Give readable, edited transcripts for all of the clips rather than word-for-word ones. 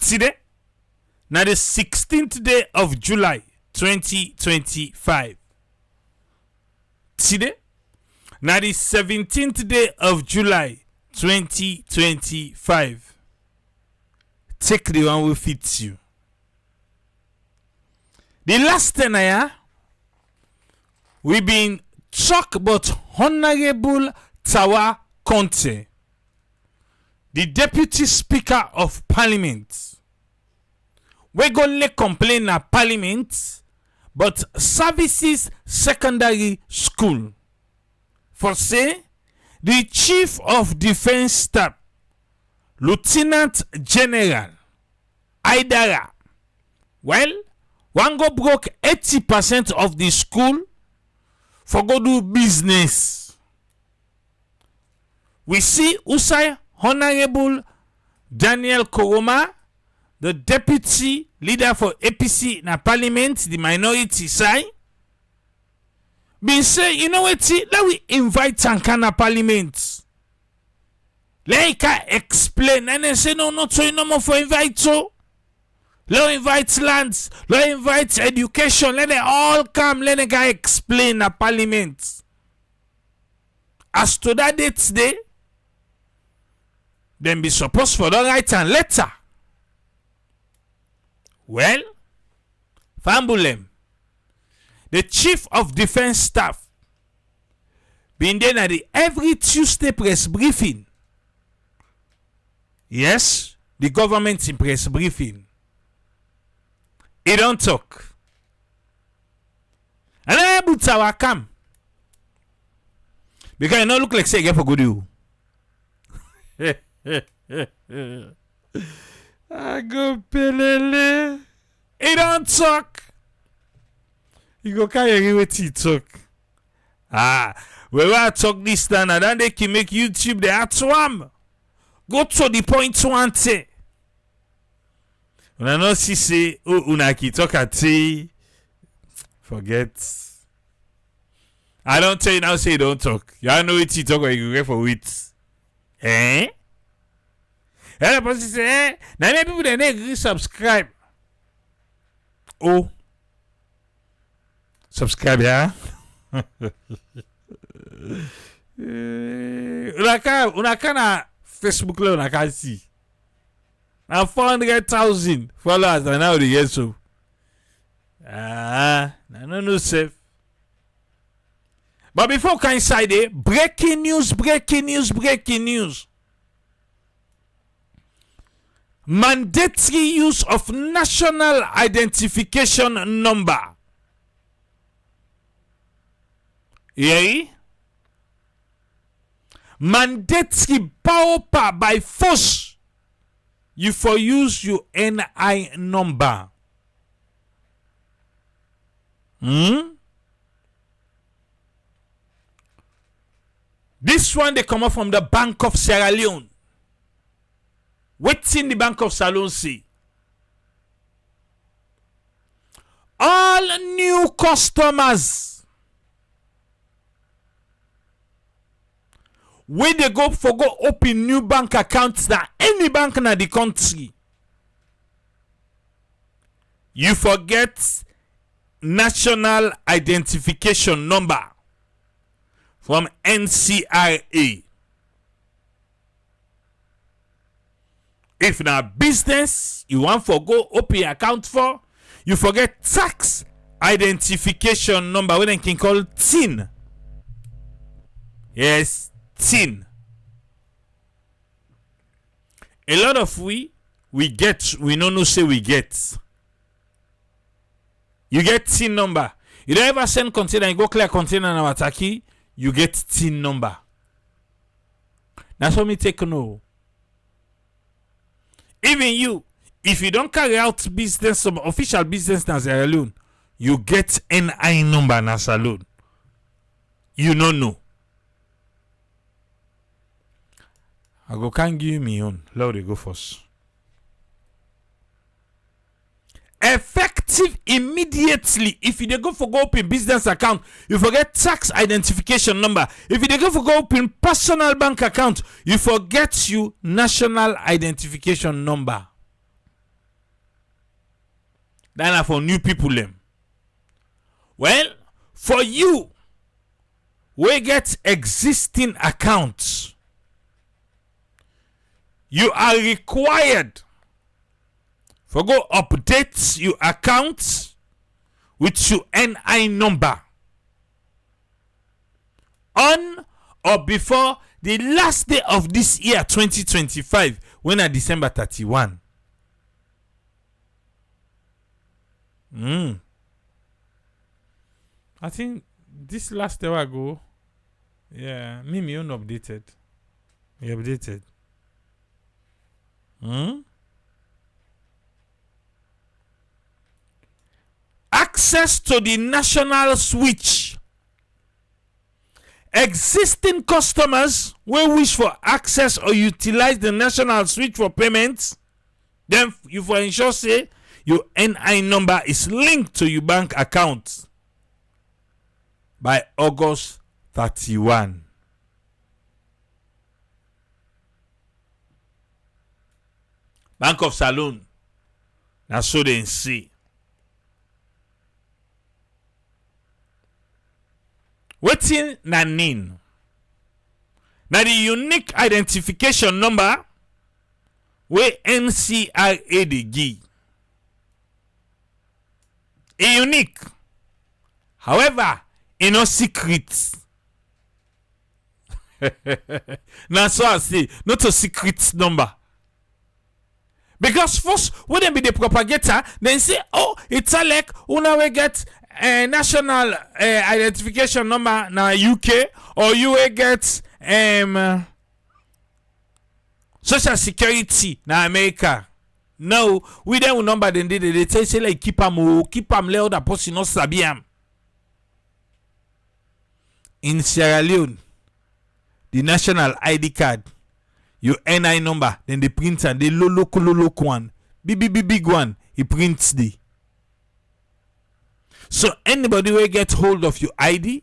Today, now the 16th day of July 2025. Today, now the 17th day of July 2025. Take the one who fits you. The last 10 years, we've been talk about Honorable Tawa Conte, the Deputy Speaker of Parliament. We go le complain at Parliament, but Services Secondary School. For say, the Chief of Defense Staff, Lieutenant General Aidara, well, one go broke 80% of the school for go do business. We see Usai Honorable Daniel Koroma, the deputy leader for APC na Parliament, the minority side, been say, you know what, let we invite Tankana Parliament. Let him explain. And they say, no, not so, no more for invite so. Let invite lands, let invite education, let them all come, let the guy explain at Parliament. As to that date today, then be supposed for the write a letter. Well, Fambulem, the Chief of Defense Staff, been there at the every Tuesday press briefing. Yes, the government in press briefing. He don't talk. And I able to come. Because it don't look like say get for good you. I go pelele. He don't talk. You go carry what he talk. We talk this time and then they can make YouTube the atwam. Go to the point one say. When I know she say, oh, unaki talk at tea. Forget. I don't tell you now, say don't talk. You know what you talk when you go for it. Eh? And the person say, eh? Now many people they agree subscribe. Oh. Subscribe, yeah? Unaka na Facebook le unaka see. Now 400,000 followers and now they get so. No safe. But before can inside there, breaking news. Mandatory use of national identification number. Yeah? Mandatory power by force. You for use your NI number. This one they come up from the Bank of Sierra Leone. What's in the Bank of Sierra Leone say? All new customers when they go open new bank accounts na any bank na the country, you forget national identification number from NCRA. If na business you want for go open account for, you forget tax identification number when they can call TIN. Yes, TIN. A lot of we don't know say we get. You get TIN number. You don't ever send container and go clear container in our Taki, you get TIN number. That's what me take no. Even you, if you don't carry out business, some official business na Sierra Leone, you get NI number na Salone. You don't know. I go can't give me on. Let they go first. Effective immediately. If you go open business account, you forget tax identification number. If you go open personal bank account, you forget your national identification number. That are for new people them. Well, for you, we get existing accounts. You are required for go update your accounts with your NI number on or before the last day of this year 2025, when at December 31. I think this last hour ago, yeah, me updated. You updated. Access to the national switch. Existing customers will wish for access or utilize the national switch for payments. Then you for ensure say your NI number is linked to your bank account by August 31. Bank of Saloon. That's so they see. Wetin na NIN? Now the unique identification number where NCRA dey give. A unique. However, no secret. Now so I say, not a secret number. Because first, when they be the propagator, then say, oh, it's like una we get a national identification number na UK, or you will get social security na America. No, we don't number then they say like keep am let other person not sabi am. In Sierra Leone, the national ID card, your NI number, then the printer, the local one, big one, he prints the. So anybody will get hold of your ID,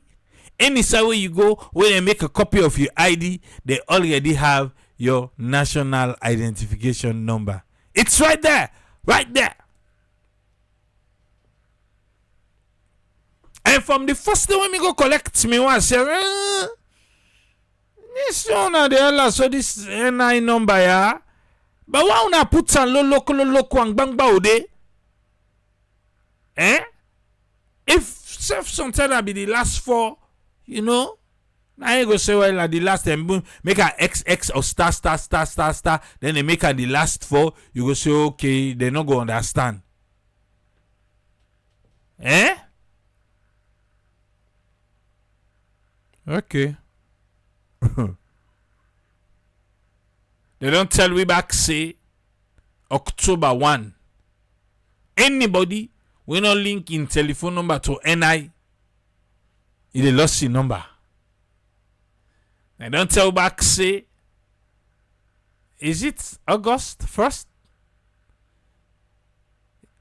any side where you go, when they make a copy of your ID, they already have your national identification number. It's right there, right there. And from the first day when me go collect me one, say, this one are the hell, so this NI number, yeah. But why una put some local and bang baude? If self-sufficiency be the last four, you know, now you go say, well, like the last time, make a XX or star, then they make a the last four, you go say, okay, they not go understand. Okay. They don't tell we back say October 1. Anybody we not link in telephone number to NI, it lost your number. They don't tell back say, is it August 1st?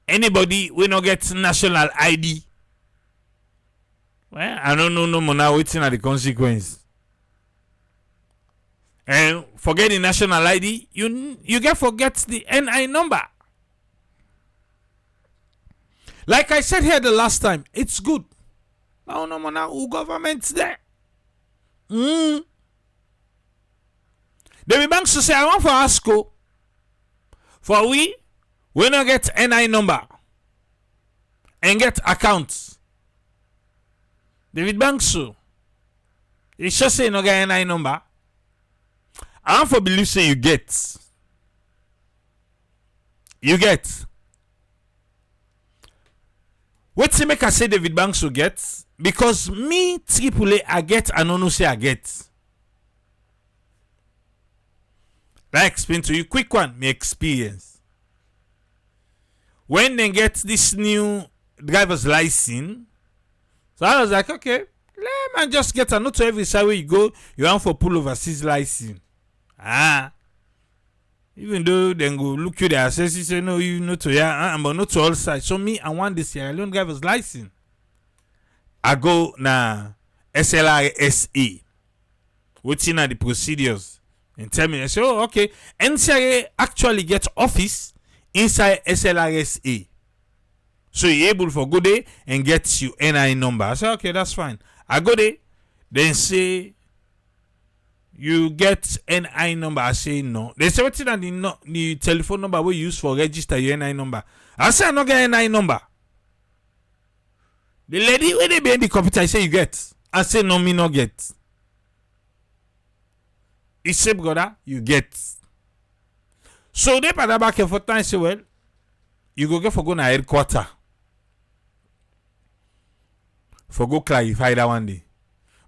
Anybody we not get national ID. Well, I don't know no more now waiting at the consequence. And forget the national ID, you get forget the NI number. Like I said here the last time, it's good. Now no more now who government's there. The banks to say I want for ASCO. For we not get NI number and get accounts. David Bankso, he just say no get NI number. I want for believe say you get. You get. What to make I say David Bankso gets? Because me AAA I get and no say I get. I explain to you quick one, my experience. When they get this new driver's license, so I was like, okay, let me just get a note to every side where you go, you want for pull overseas license. Even though they go look you there, says you say no, you know to but not to all sides. So me, I want this Sierra Leone driver's license. I go na SLRSA. What's in the procedures? And tell me, I say, oh, okay. NCRA actually gets office inside SLRSA. So you're able for go there and get your NI number. I say, okay, that's fine. I go there, then say you get NI number. I say no. They say what's the telephone number we use for register your NI number. I say I not get NI number. The lady when they be in the computer, I say you get. I say no, me not get. He say brother, you get. So they put back and forth and say, well, you go get for go na headquarter. For go clarify that one day.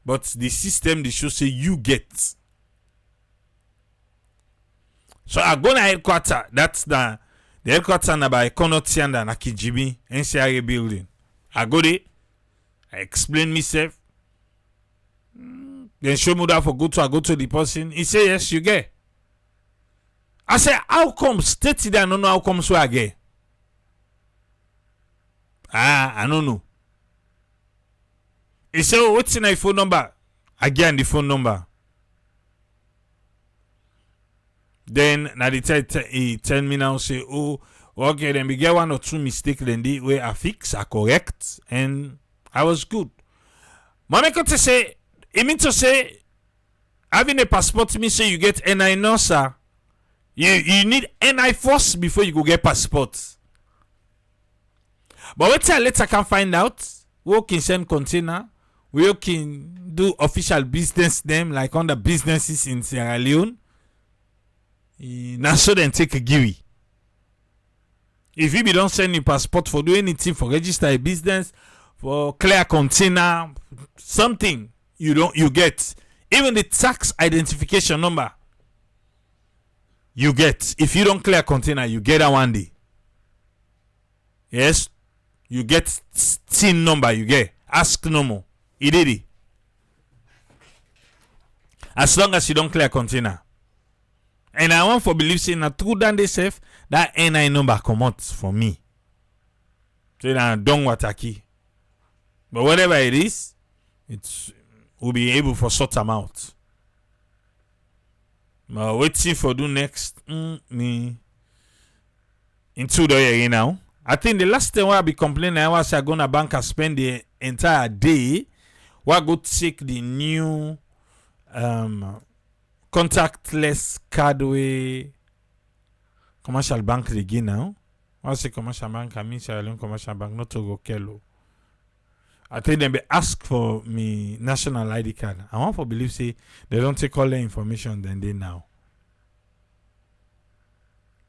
But the system they should say you get. So I go na headquarter. That's the headquarter na by Konotianda na Kijibi NCRA building. I go there. I explain myself. Then show me that for I go to the person. He say yes, you get. I say how come state there I don't know how come so I get. I don't know. He say, oh, what's in my phone number? Again, the phone number. Then, now he tell me now, say, oh, okay, then we get 1 or 2 mistakes, then the way I fix, I correct, and I was good. Mama got to say, it means to say, having a passport means say you get NI now, sir. You need NI first before you go get passport. But wait till later I can find out. We can send container. We can do official business name like on the businesses in Sierra Leone. Now so then take a giwi. If you don't send your passport for do anything for register a business, for clear container, something you get. Even the tax identification number you get. If you don't clear container, you get that one day. Yes, you get TIN number. You get ask no more. He did it. As long as you don't clear container. And I want for believe saying that through than they safe that NI number come out for me. So I don't what I key. But whatever it is, we'll be able for sort them out. But waiting for do next me into the area now. I think the last time I be complaining I was going to bank and spend the entire day. We go take the new contactless card way commercial bank again now. I say commercial bank, I mean Sierra Leone commercial bank, not to go Kelo. I think them be ask for me national ID card. I want to believe say they don't take all the information than they now.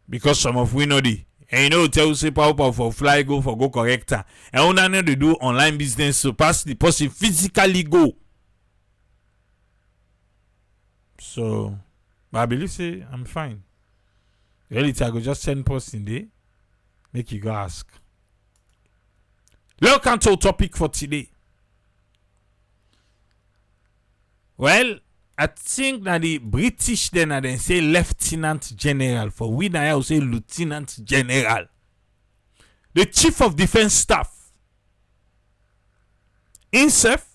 Because some of we know the and you know tell say power for fly go for go corrector. And when I know they do online business so pass the person physically go. So but I believe say I'm fine. Really I go just send post in there. Make you go ask. Welcome to our topic for today. Well, I think that the British then say Lieutenant General. For we now say Lieutenant General. The Chief of Defense Staff. Himself.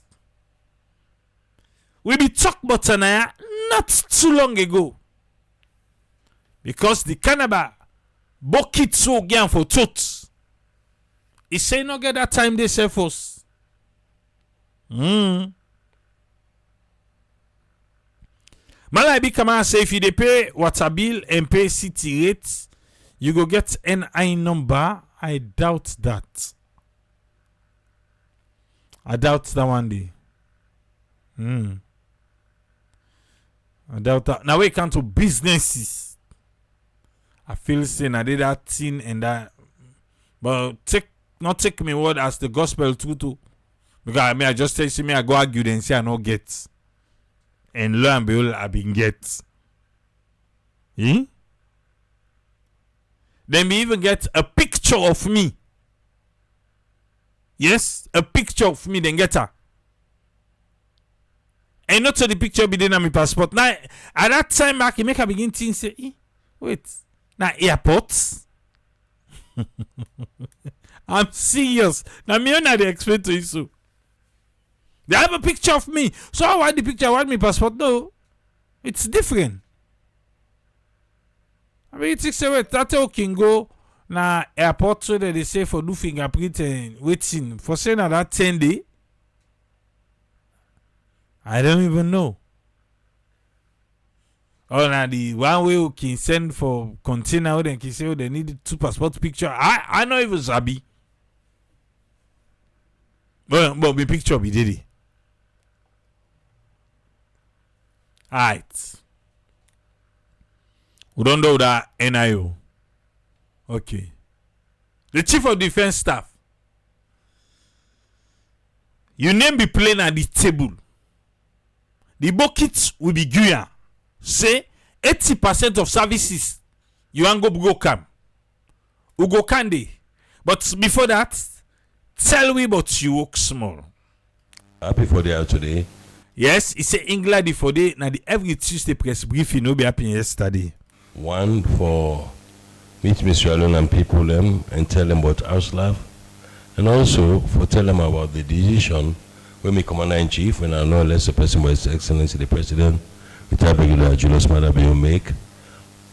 We be talk about not too long ago. Because the Canada bucket so again for tot. He say no get that time they say first. Malabi come and say if you dey pay water bill and pay city rates, you go get NI number. I doubt that. I doubt that one day. I doubt that. Now we come to businesses. I feel saying I did that thing and that, but not take me word as the gospel too. Because I just tell you me I go argue and say I no get. And lo and behold, I been get. Then we even get a picture of me. Yes, a picture of me, then get her. And not so the picture be there on my passport. Now, at that time, I can make her begin to say, wait, now airports? I'm serious. Now, me and I explain to you so. They have a picture of me. So I want the picture, I want my passport. No. It's different. I mean, it's say, wait, that can go na airport so that they say for do fingerprint and waiting for say na that 10 day. I don't even know. Oh, now the one way we can send for container, then can say they need 2 passport picture. I know even sabi. But my picture be did it. Alright. We don't know that NIO. Okay. The Chief of Defense Staff. Your name be playing at the table. The buckets will be Guinean. Say 80% of services you want go come. We go candy. But before that, tell me about you work small. Happy for the out today. Yes, it's a England for day. Now the every Tuesday press briefing no be happening yesterday. One for meet Mr. Leone and people them and tell them about RSLAF, and also for tell them about the decision when me commander in chief, when I know less the person by His Excellency the President, retired regular Julius Maada make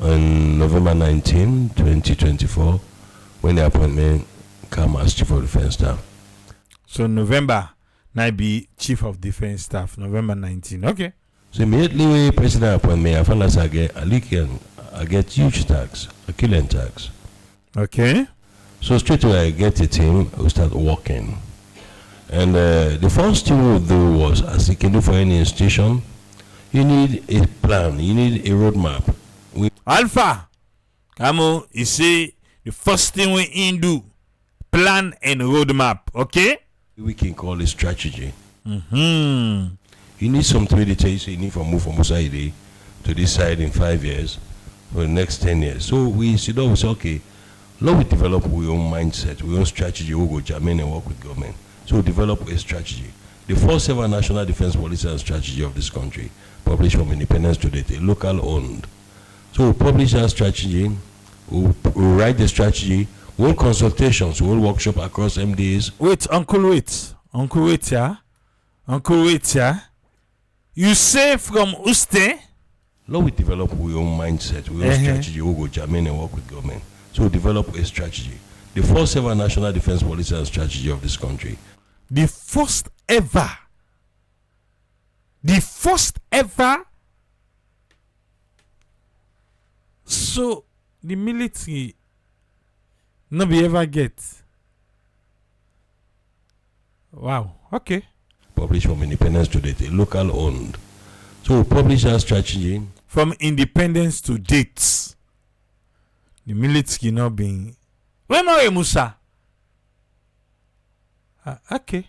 on November 19, 2024, when the appointment come as Chief of Defense Staff. So November now be Chief of Defense Staff, November 19. Okay. So immediately when President appoint me, I found out I get huge tax, a killing tax. Okay. So straight away I get a team who start working. And the first thing we'll do was, as you can do for any institution, you need a plan, you need a roadmap. Alpha, come on, you say the first thing we in do, plan and roadmap, okay? We can call it strategy. Mm-hmm. You need something to tell you, so you need to move from side to this side in 5 years, for the next 10 years. So we sit down and say, okay, let we develop our own mindset, our own strategy, we go German and work with government. So we develop a strategy. The first ever national defense policy and strategy of this country, published from independence to date, local owned. So we publish that strategy, we write the strategy, we'll consultations, we'll workshop across MDs. Wait, Uncle, yeah. You say from Uste? Let we develop our own mindset, our own strategy, we go German and work with government. So we develop a strategy. The first ever national defense policy and strategy of this country. The first ever. So the military no be ever get. Wow. Okay. Published from independence to date, local owned. So we publish that strategy. From independence to date, the military not being. Where are Musa? Okay.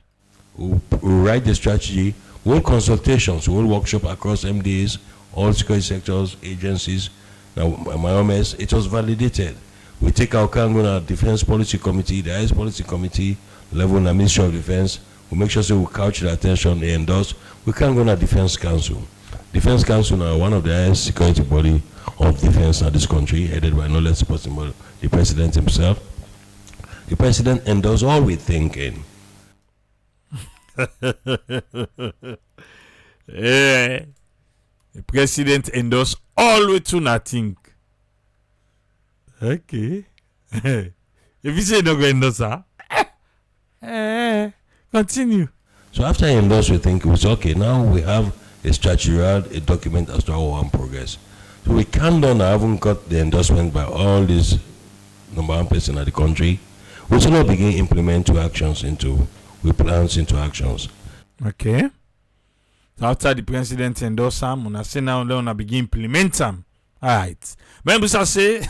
We write the strategy, we'll consultations, we'll workshop across MDs, all security sectors, agencies. Now, my OMS, it was validated. We take our Kanguna Defense Policy Committee, the highest policy committee level in the Ministry of Defense. We make sure we couch the attention, they endorse. We Kanguna Defense Council. Defense Council now one of the highest security body of defense in this country, headed by no less possible the President himself. The President endorses all we thinking. Yeah. The President endorses all we to nothing. Okay. If you say no go endorse continue. So after I endorse, we think it was okay. Now we have a strategy, a document as to our own progress. So we can't done. I haven't got the endorsement by all these number one person in the country. We should not begin implement plans into actions. Okay. So after the President endorse them, when I say now I begin implement them. Alright. Remember I say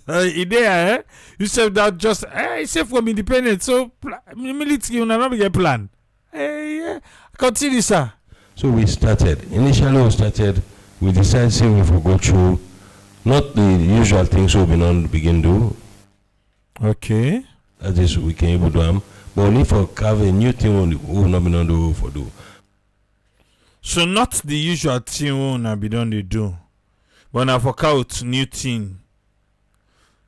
idea, you said that just safe from independent. So military will not get plan. Continue, sir. So we started. Initially we decided say we will go through not the usual things we begin do. Okay. That is we can able to do, but only for carve a new thing we will not be done do for do. So not the usual thing we will be done to do, but now for out new thing.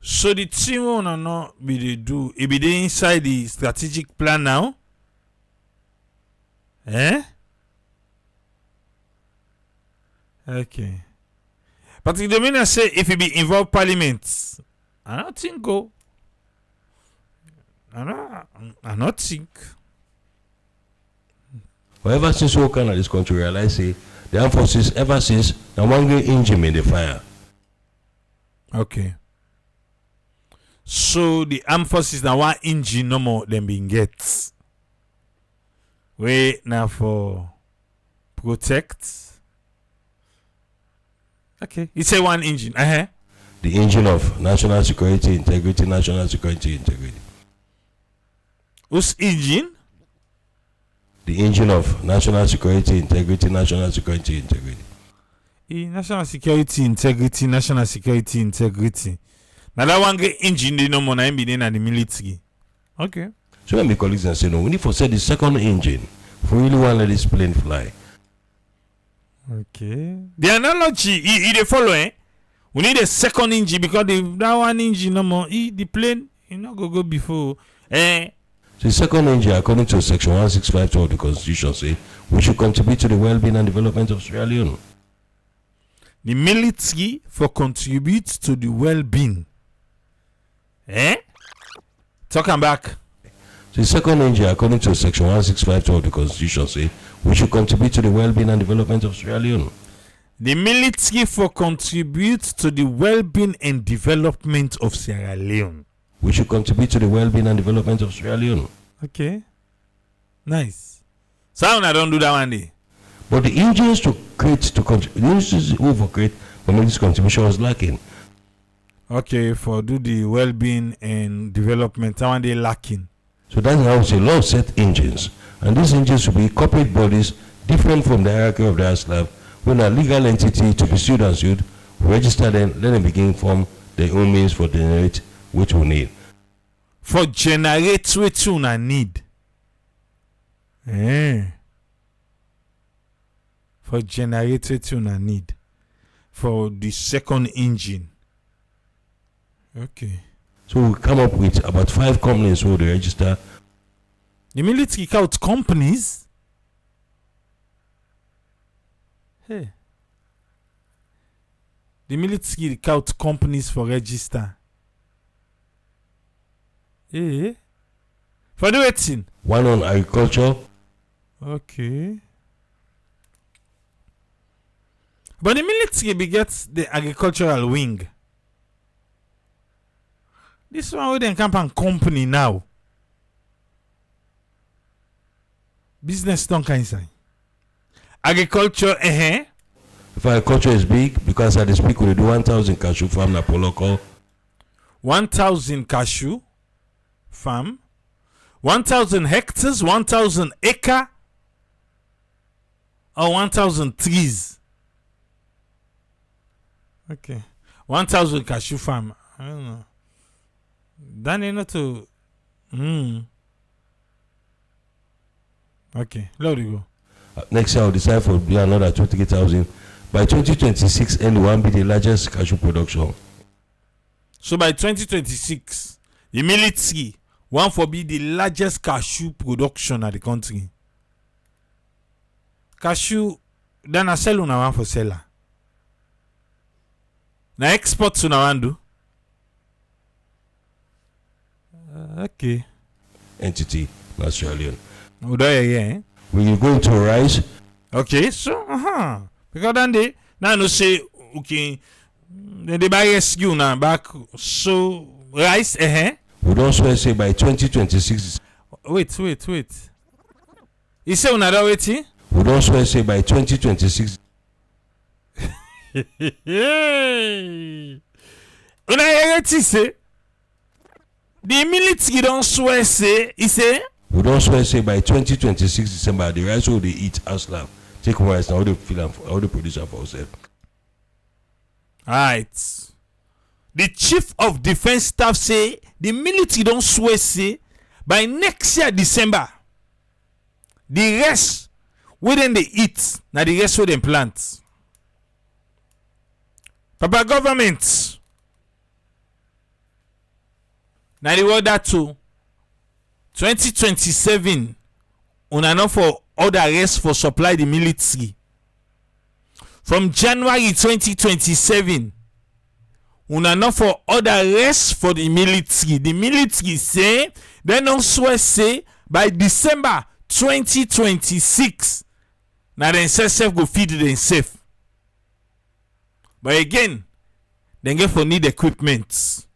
So the thing we will not be the do, it be the inside the strategic plan now. Okay. But the mean say if it be involve Parliament, I don't think go. I not think. But ever since we come to this country, realize say the armed forces ever since the one great engine in the fire. Okay. So the armed forces now one engine no more than being gets. Wait now for protect. Okay. You say one engine. The engine of national security integrity, national security integrity. Whose engine? The engine of national security integrity, national security integrity. National security integrity, national security integrity. Now that one great engine they no more na be in the military. Okay. So when my colleagues and say no, we need to set the second engine if we really want to let this plane fly. Okay. The analogy they follow, eh? We need a second engine because that one engine no more. The plane, go before. So the second engine, according to Section 1652 of the Constitution, say we should contribute to the well-being and development of Sierra Leone. The military for contribute to the well-being. Talking back. So the second engine, according to Section 1652 of the Constitution, say we should contribute to the well-being and development of Sierra Leone. The military for contribute to the well-being and development of Sierra Leone. We should contribute to the well-being and development of Sierra Leone. Okay. Nice. So I don't do that one day. But the engines to create, the engines to create for this contribution was lacking. Okay, for do the well-being and development, that one day lacking. So that's how it's a law set engines. And these engines will be corporate bodies different from the hierarchy of the RSLAF. When a legal entity to be sued and sued, register them, let them begin form their own means for generate which we need. For generate which we need. For generate which we need. For the second engine. Okay. So we come up with about 5 companies who they register. The military count companies. Hey. The military count companies for register. For the waiting. One on agriculture. Okay. But the military begets the agricultural wing. This one with the campaign company now. Business don't kind of agriculture, If agriculture is big, because I speak with the 1,000 cashew farm na Poloko. 1,000 cashew farm, 1,000 hectares, 1,000 acre, or 1,000 trees. Okay, 1,000 cashew farm. I don't know. Then you know to. Okay, let it go. Next year, I'll decide for another 23,000. By 2026, N will be the largest cashew production. So by 2026, the military want for be the largest cashew production at the country. Cashew, then I sell una one for seller. Na export una one do. Okay. Entity, Australian. When you go into rice. Okay, so because then they now no say okay, then they buy rescue now back so rice We don't swear say by 2026. Wait. You say another waiting? We don't swear say by 2026. Una say the military don't swear say he say. We don't swear say by 2026 December the rice will they eat RSLAF. Take rice now, how they feel how they produce for ourselves. Alright. The chief of defense staff say the military don't swear say by next year December the rest within they eat now the rest with them plant. Papa government now the word that too 2027 una not for other rest for supply the military. From January 2027 una not for other rest for the military. The military say they don't swear say by December 2026 now then self go feed themselves. But again, they get for need equipment.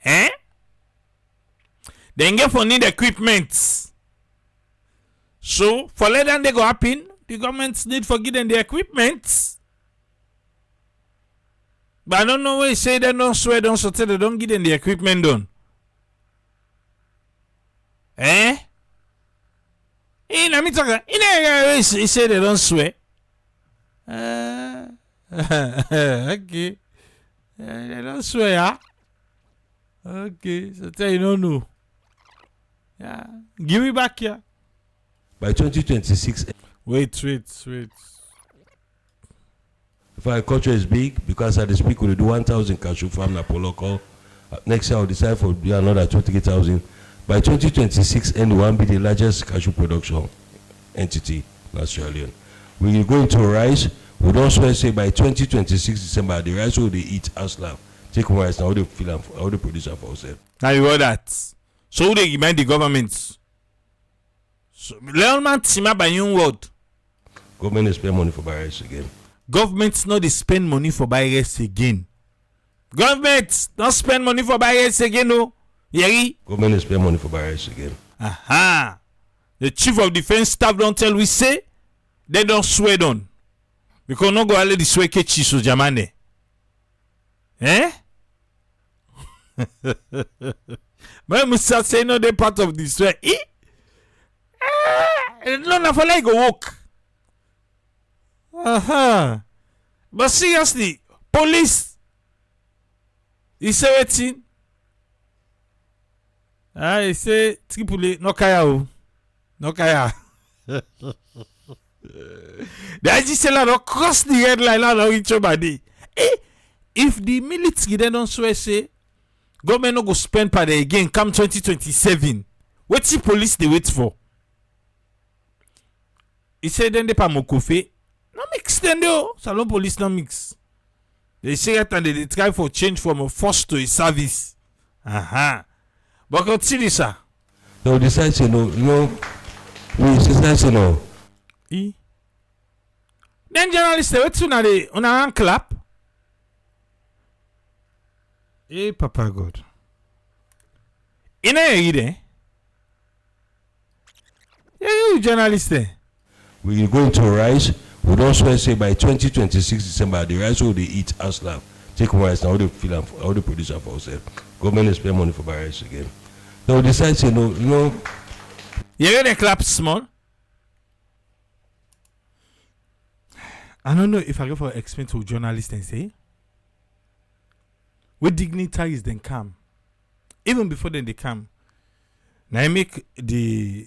They get for need equipment. So for later they go happen, the government need for give them the equipment. But I don't know why you say they don't swear, don't so they don't give them the equipment done. Let me talk. He say they don't swear. Okay. They don't swear, huh? Okay, so tell you don't know. Yeah. Give it back here. By 2026. Wait. If agriculture is big, because at the speak we do 1,000 cashew farm na local. Next year I'll decide for another 23,000. By 2026, and will be the largest cashew production entity in Australia. We will go into rice. We don't swear say by 2026 December the rice will they eat RSLAF. Take rice now, how they feel and how they produce it for ourselves. Now you heard that. So they remind the government. So Leone Tima by your word. Government is spend money for buy rice again. Government not they spend money for buy rice again. Government don't spend money for buy rice again, no. Yeri. Government is spend money for buy rice again. Aha. The chief of defense staff don't tell we say they don't swear on. Because no go alle the swear ke chiso jamane. But Mr. say no they part of the swear. No na for like go walk. But seriously, police he say wetin? He say Tripoli no kaya o. No kaya. The IGCL don't cross the red line out of each body. If the military they don't swear say government no go spend per day again come 2027, what the police they wait for? He said then they pa mokofe. No mix then though. Salon police no mix. They say that and they try for change from a force to a service. But continue, sir. No, decide say no. We decide say no. Then journalists wait to una clap. Papa God. You journalists there. We will go into rice. We don't swear say by 2026 December the rice will they eat RSLAF. Take rice now, how they feel and how they produce it for ourselves. Government is spend money for buy rice again. No, decide say no. You hear the clap small? I don't know if I go for explain to journalists and say, with dignitaries then come. Even before then they come. Now I make the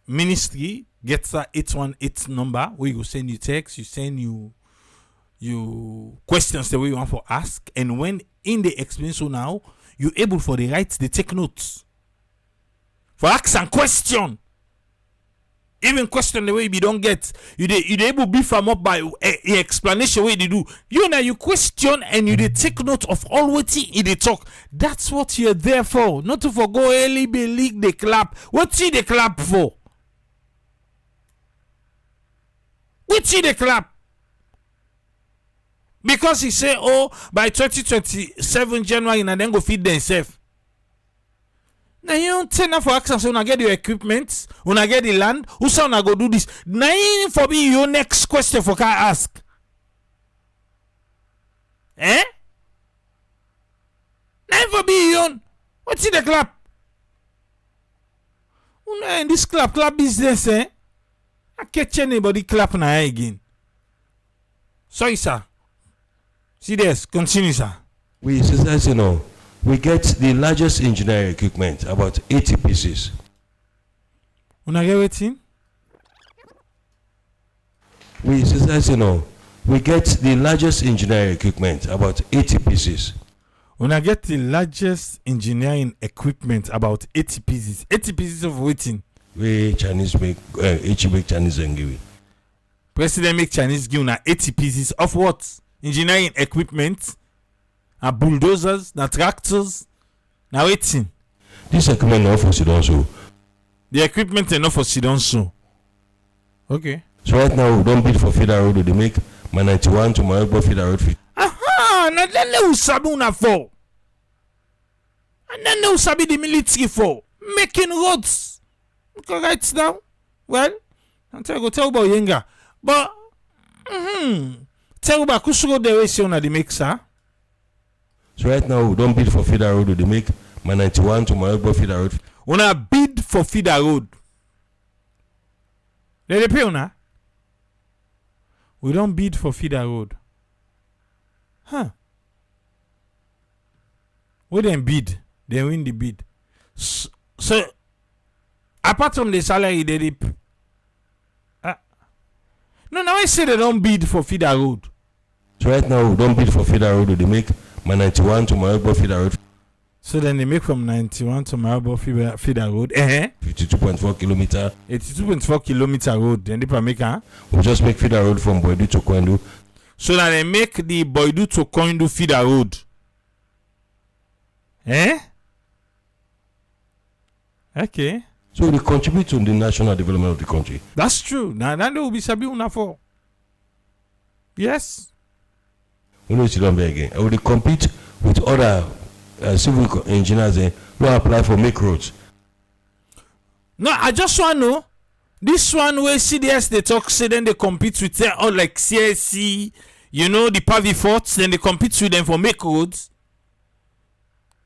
ministry get that 818 number where you go send you text, you send you questions the way you want for ask, and when in the explain so now you able for the right they take notes. For ask and question. Even question the way you don't get, you able be from up by explanation way they do. You know you question and you they take note of all what they talk. That's what you're there for. Not to forgo early league the clap. What's the clap for? What's the clap? Because he say, by 2027 January and then go feed themselves. Now you don't tell for access, when I get the equipment, when I get the land, who say I go do this? Now for me your next question for can ask. Now for me your what's in the clap? In this clap business, I catch anybody clap now again. Sorry, sir. See this, continue, sir. We say no. We get the largest engineering equipment, about 80 pieces. Una get waiting? We say no. We get the largest engineering equipment, about 80 pieces. Una get the largest engineering equipment, about 80 pieces. 80 pieces of waiting. We Chinese make, make Chinese and give. President make Chinese give una 80 pieces of what? Engineering equipment. na bulldozers, na tractors, na waiting. This equipment not for Sudan, so. The equipment enough for Sudan, so. Okay. So right now we don't bid for feeder road. They make my 91 to my feeder road. Aha, na then they will sabi una for. And then they will sabi the military for making roads. Okay, right now. Well, I'm tell you about YENGA. But tell about which road they will say on the make, sir. So right now we don't bid for feeder road. They make my 91 to my feeder road. Una bid for feeder road. They pay una. We don't bid for feeder road. Huh. We then bid. They win the bid. So apart from the salary, they no, now I say they don't bid for feeder road. So right now we don't bid for feeder road. They make my 91 to my feeder road. So then they make from 91 to Marable feeder road. 52.4 kilometer. 82.4 kilometer road. Then they make we just make feeder road from Boidu to Kwendu. So that they make the Boidu to Kwendu feeder road. Okay. So they contribute to the national development of the country. That's true. Now they will be sabi una for. Yes. We know it's done again. And we compete with other civil engineers who apply for make roads. No, I just want to know. This one where CDS they talk, say then they compete with all like CSC, you know, the Pavi forts, then they compete with them for make roads.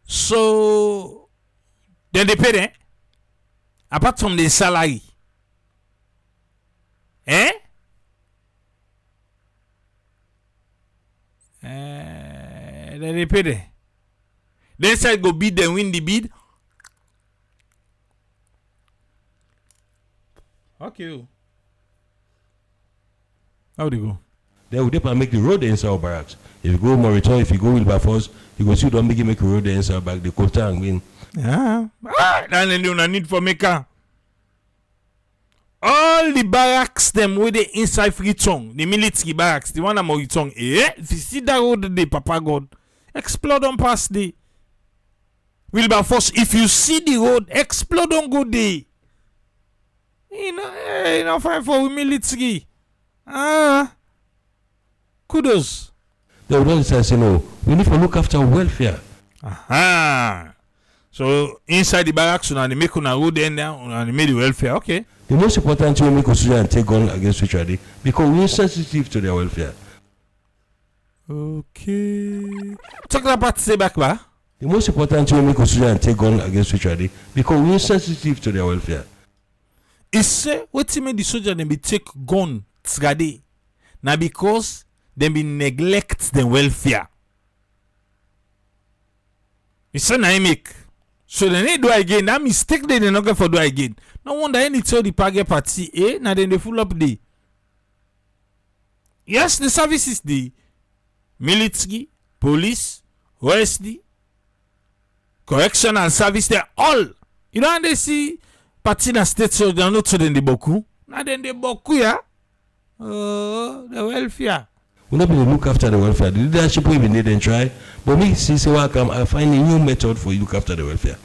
So then they pay them. Apart from the salary. Then they pay them. Then side go bid, then win the bid. Okay. How do you go? Then we depend make the road inside barracks. If you go Moriton, if you go Wilberforce, you go see don't make a road inside back the quota and win. Yeah. Then they don't need for maker. All the barracks them with the inside free tongue, the military barracks, the one I'm Moriton. If you see that road the Papa God, explode on past the Wilberforce. If you see the road, explode on go there. You know, fight for military. Kudos. They will not say, no, we need to look after welfare. So inside the barracks, they make on a road and they make the welfare. Okay. The most important thing we make us and take on against each other because we're sensitive to their welfare. Okay. Talk about say back, ba. The most important thing we make us and take on against each other because we're sensitive to their welfare. It's say what make the soldier them be take gun trade. Now because them be neglect the welfare. It's a make. So then they do again. That mistake they not get for do again. No wonder any tell the Page party, now then they full up the. Yes, the services the military, police, OSD, correctional service, they're all. You know, and they see party na state so they're not so then the boku. Now then the boku, yeah. The welfare. We not be look after the welfare. The leadership we need and try, but me see welcome. I find a new method for you look after the welfare.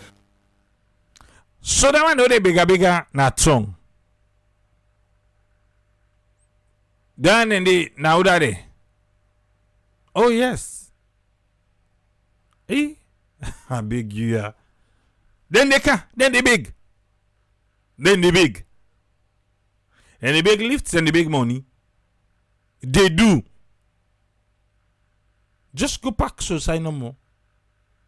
So that one know they bigger na tongue. Then and the now that they. Oh yes. I beg you, yeah. Then they can, then they big. Then the big. And the big lifts and the big money. They do. Just go back so say no more.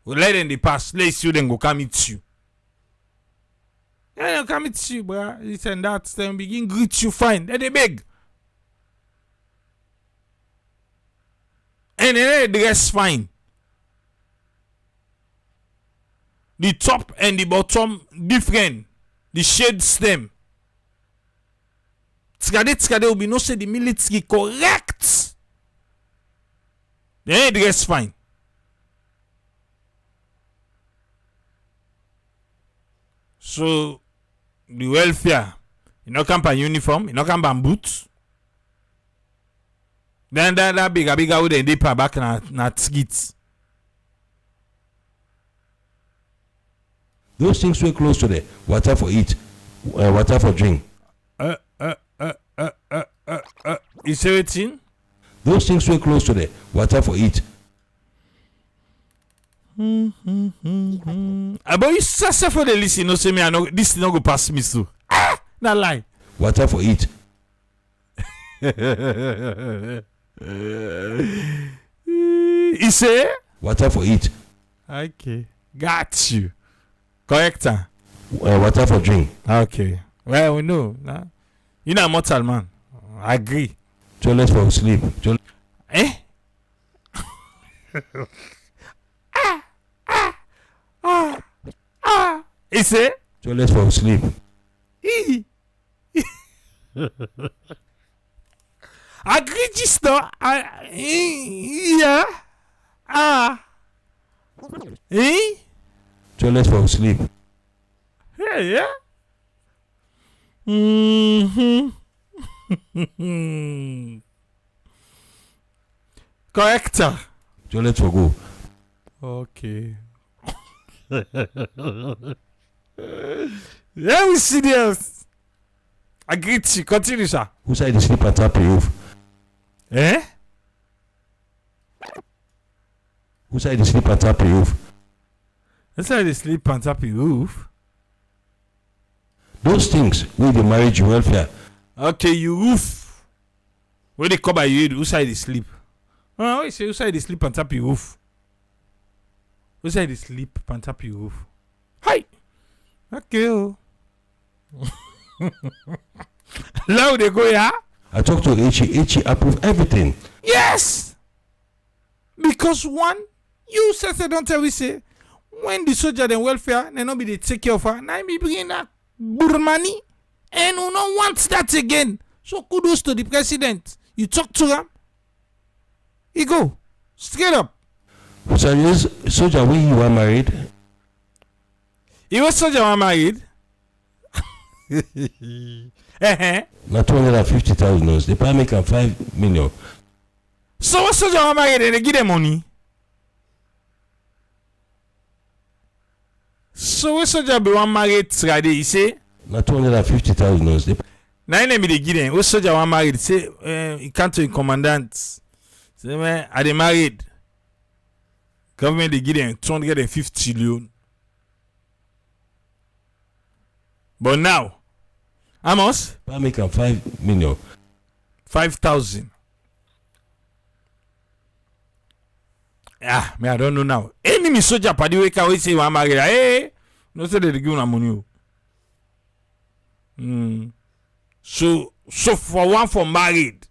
We let them pass. Let's you then go come meet you. Yeah, come meet you, bro. This and that. Then begin greet you fine. Then they beg. And then they dress fine. The top and the bottom different. The shade stem. Tskade will be no say the military correct. Then they dress fine. So the welfare, you know, come by uniform, you know, come by boots. Then that bigger with the deeper back na skits. Those things were close to there. Water for eat, water for drink. You say it? Those things were close to there. Water for eat. But you say for the listen, no say me, I know this no go pass me so. Not lie. Water for eat. You say? Water for eat. Okay. Got you. Correct. Water for drink. Okay. Well, we know. Nah. You're not a mortal man. I agree. Toilet for sleep. Eh? You say? Toilet for sleep. Agree just though. Yeah. Toilet for sleep. Yeah. Correct. Toilet for go. Okay. Yeah, we serious. Agree to continue, sir. Who side the sleep and tap the roof? Eh? Who side the sleep and tap the roof? That's why they sleep on top of the roof. Those things with the marriage welfare. Okay, you roof. Where they cover you, who side they sleep? Oh, you say who side they sleep on top of the roof? Who side they sleep on top of the roof? Hi. Okay. Oh. Now they go, yeah? I talked to H.E. approve everything. Yes! Because one, you say don't tell we say, when the soldier and welfare, they not be they take care of her, now me bring that money, and we don't want that again. So kudos to the president. You talk to him, he go straight up. So soldier, when you were married? He was soldier when married. Not 250,000. They pay me 5 million. So what soldier when married and they give them money? So what soldier be one married Friday? He say? Not 250,000. Now they give them. What soldier when married? Say he can't to commandant. Say man, are they married? Government they give them 250 million. But now, how much? I make 5 million. 5,000. Ah, me I don't know now. Enemy soldier party wake up say one married. Hey, no say they give una money. So for one for married.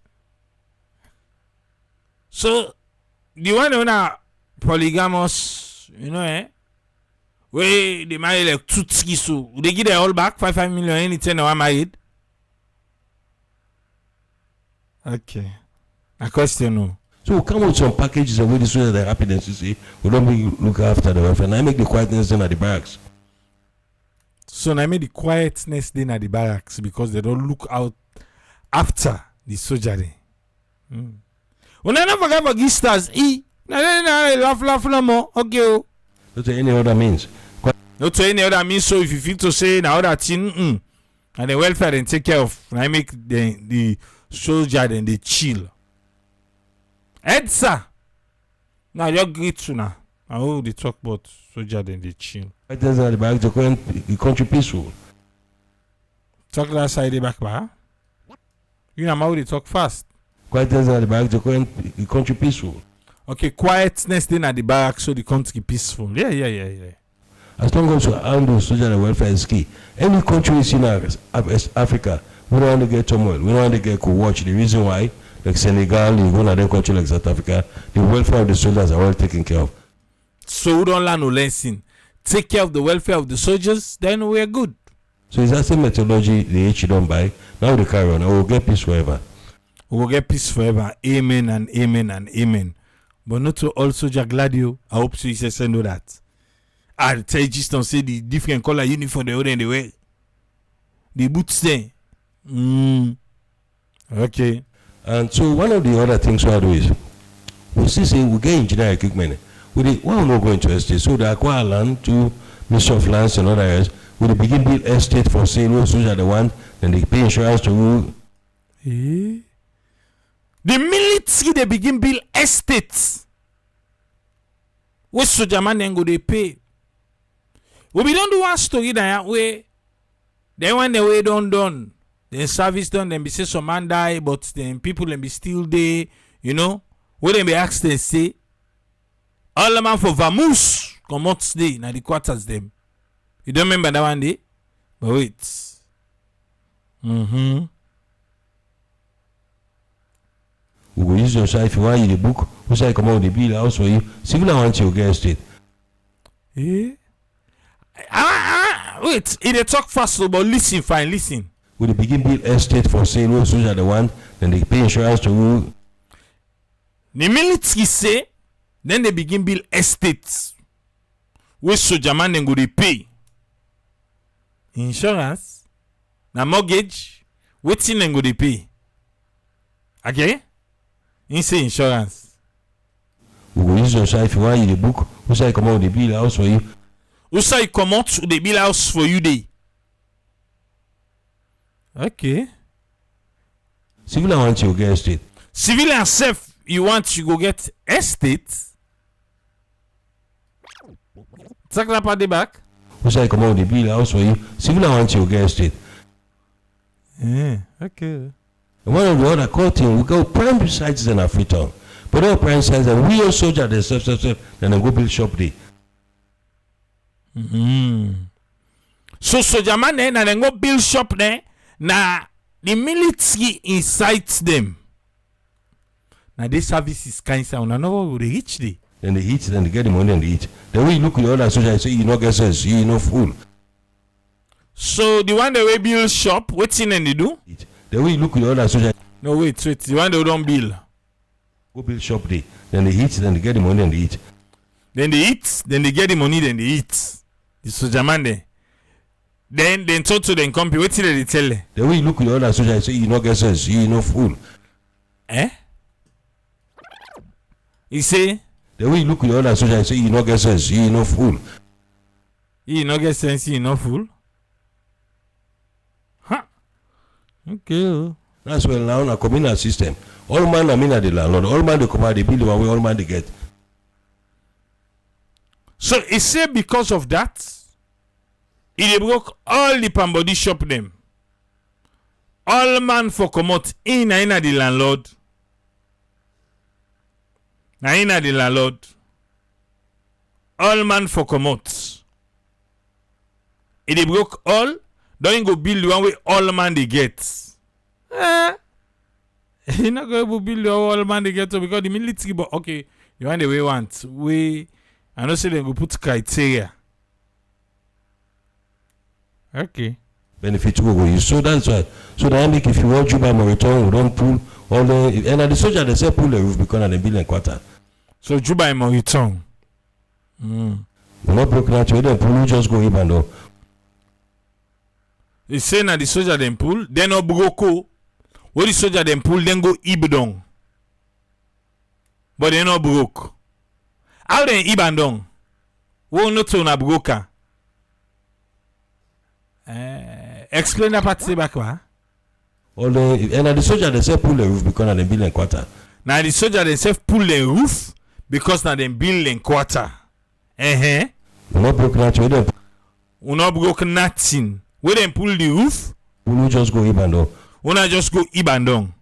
So the one who polygamous, you know, where they marry like 2 so they give their all back 5 million anytime they are married. Okay. A question no. So we come with some packages and with the soldiers that happiness, you see, we don't look after the welfare. And I make the quietness then at the barracks. So I made the quietness then at the barracks because they don't look out after the soldiery. When I never forget about stars, laugh no more. Okay. Not to any other means. Not to any other means. So if you feel to say now that thing, and the welfare and take care of, I make the soldier then they chill. Edsa. Now you're great to now. I hope they talk about soldier then they chill. Quietness at the barracks, the country peaceful. Talk that side the back bar. You know how they talk fast. Quietness at the barracks, the country peaceful. Okay, quietness then at the barracks so the country peaceful. Yeah. As long as you handle social and welfare is key. Any country we see now, Africa, we don't want to get turmoil. We don't want to get co-watch. The reason why, like Senegal, you go to other country like South Africa, the welfare of the soldiers are all taken care of. So we don't learn no lesson. Take care of the welfare of the soldiers, then we are good. So it's that same methodology the H don't buy. Now we carry on. We will get peace forever. We will get peace forever. Amen and amen and amen. But not to all soldier Gladio. I hope so you say know that. I'll tell you just don't say the different color uniform they wear in the way. The boots there. Okay. And so one of the other things we do is we see say we get engineering equipment. Why we not going to estate? So they acquire land to Ministry of Lands and other areas, will they begin build estate for sale, those are the one, then they pay insurance to who? The military they begin build estates. What soldier man then go they pay? We don't do one story that way. Then when the way done, then service done, then be say some man die, but then people then be still there, you know. When they be asked they say, all the man for Vamoose come out today, now the quarters them. You don't remember that one day? But wait. We will use your side if you want the book, who say come out the bill house for you. Civil want you get estate. Wait, they talk fast, but listen, fine, listen. Will they begin build estate for sale, those are the one, then they pay insurance to who? The military say, then they begin build estates. Where soldier man then go they pay insurance, na mortgage, wetin then go they pay. Okay? You say insurance. We will use your side if you want the book, who say come out the bill house for you. Who say come out the bill house for you day? Okay. Civil want you get estate. Civilian self, you want you go get estate? Take that part the back. Who say come out the bill house for you. Civil want you get estate. Yeah, okay. And one of the other core thing, we go prime sites in Africa. But all prime sites and we all soldier themselves, then they go build shop there. So soldier man then and then go build shop there. Now the military incites them. Now this service is kind of know they reach there. Then they eat, then they get the money and they eat. Then when you look at the other soldier, say you no get sense, you no fool. So the one that we build shop, what's in and they do? Then when you look at the other soldier, no wait, the one that don't build. Go build shop there. Then they eat, then they get the money and they eat. Then they eat, then they get the money, then they eat. The soldier man there. Then talk to them company. What did they tell them? Then when you look at the other soldier, say you no get sense, you no fool. He say. Then when you look at the other soldier, say you no get sense, you no fool. You no get sense, you no fool. Huh? Okay. That's well now in a communal system. All man I mean at the landlord. All man they come out the bill away, all man they get. So he say because of that, he broke all the pambody shop them. All man for come out in the landlord. Na the landlord. All man for come out. He broke all. Don't go build the one way all man they get. He not going to build the all man they get because the military. But okay, you want the way want we. I know say they go put criteria. Okay. Benefit to go use. So that's why. So that make if you want Juba return, we don't pull all the and the soldier they say pull the roof because they build a quarter. So Juba return. We're not broken out with them pull, just go Ibando. They say na the soldier them pull, then no broko. What the soldier them pull, then go Ibdong. But they no broke. How then Ibandong? Who not to na broker? Explain that part back wa. All the and the soldier they say pull the roof because they build a quarter. Now the soldier themselves pull the roof because now they build in quarter. We're not broken out with them. We not broke nothing. We then pull the roof. We just go Ibando. We not just go Ibandong.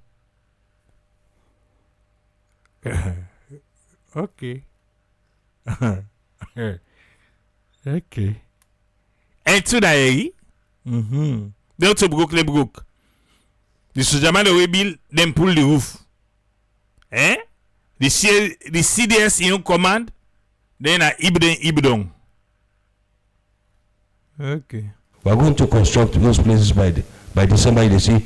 Okay. Okay. And to that, they also broke the broke. The soldier man will build, then pull the roof. The CDS in command, then a Ibdong. Okay. We are going to construct those places by December, you see.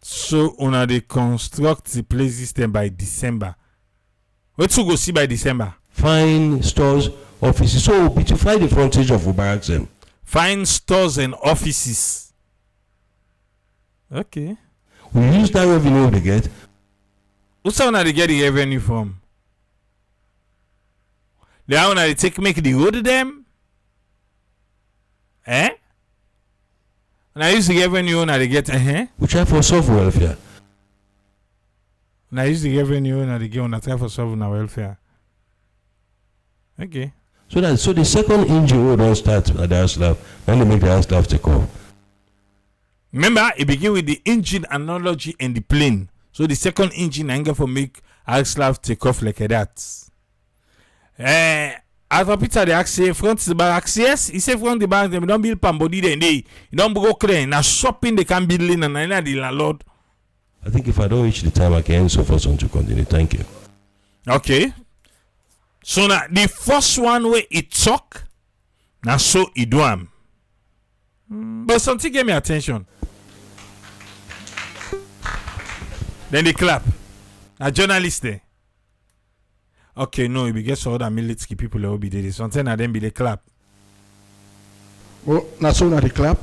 So, on they construct the places then by December. What you go see by December? Fine stores, offices. So, beautify the frontage of barracks then. Fine stores and offices. Okay. We use that revenue they get. Who's how they get the revenue from? how they take make the road them. Eh? And I used to get revenue and they get Which are for soft welfare. And I used to get revenue and they get on a try for solving our welfare. Okay. So the second engine will don't start at the RSLAF, then they make the RSLAF take off. Remember, it begin with the engine analogy and the plane. So the second engine I for make RSLAF take off like that. After Peter they ask front the back, yes, he say front the back, they don't build pambody then they don't broke then. Now shopping they can build in and I the landlord. I think if I don't reach the time I can so far on to continue. Thank you. Okay. So now the first one where it talk, now so it do am. But something gave me attention. Then they clap. A journalist there. Okay, no, it be get so other military people will be there. Something and then be the clap. Well, not so not the clap.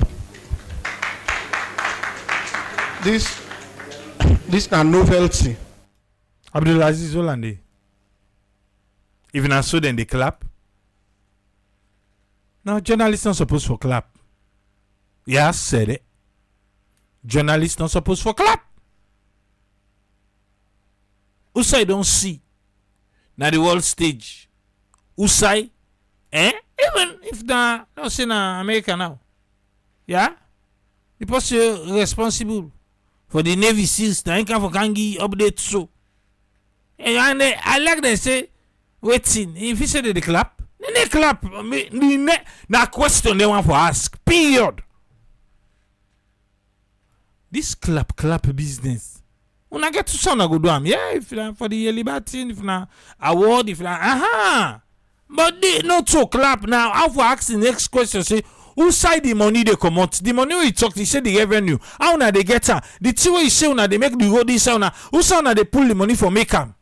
This na novelty. Abdulaziz Hollande. If not so, then they clap. Now, journalists not supposed to clap. Yeah, I said it. Journalists not supposed to clap. Usai don't see. Now the world stage. Usai, even if na don't say na America now. Yeah? The person responsible for the Navy SEALs, na inka for kangi update so. And I like they say, waiting. If you say they clap, then they clap. Na question they want to ask. Period. This clap business. When I get to sound a good one, yeah, if for the liberty, if na award, if na but they not to clap now. How for ask the next question? Say who side the money they come out? The money we talk, they say the revenue. How na they get her? The thing we say na they make the road this na who sound na they pull the money for make am?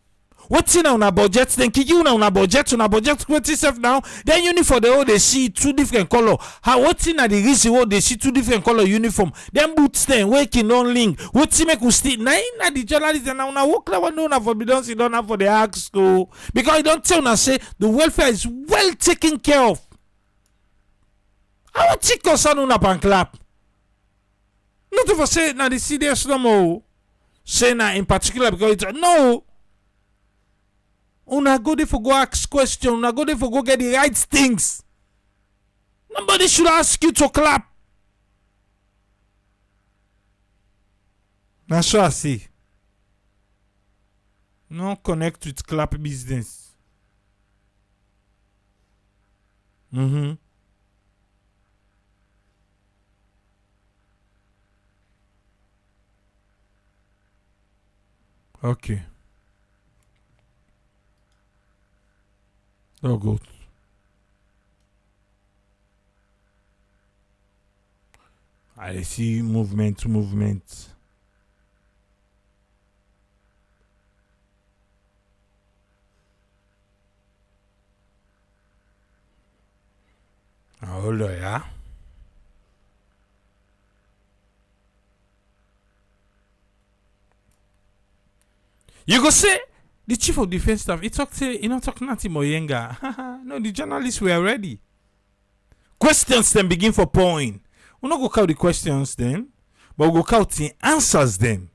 What's in on budget? Then kick you on a budget 27 now. Then uniform the they see two different color. How what's in the reason what they see two different color uniform? Then boots then waking on link. What's make you still now the journalists and now work like one don't for don't don't have for the ask go because you don't tell now say the welfare is well taken care of. I want to concern on and clap. Not to say now the CDS no more. Say now in particular because it's no. Una go there for go ask question. Una go there for go get the right things. Nobody should ask you to clap. That's what I see. No connect with clap business. Okay. Oh, good. I see movement. Hold on, yeah. You go say the chief of defense staff, he not talk nothing about YENGA. No, the journalists were ready. Questions then begin for point. We not go count the questions then, but we go count the answers then.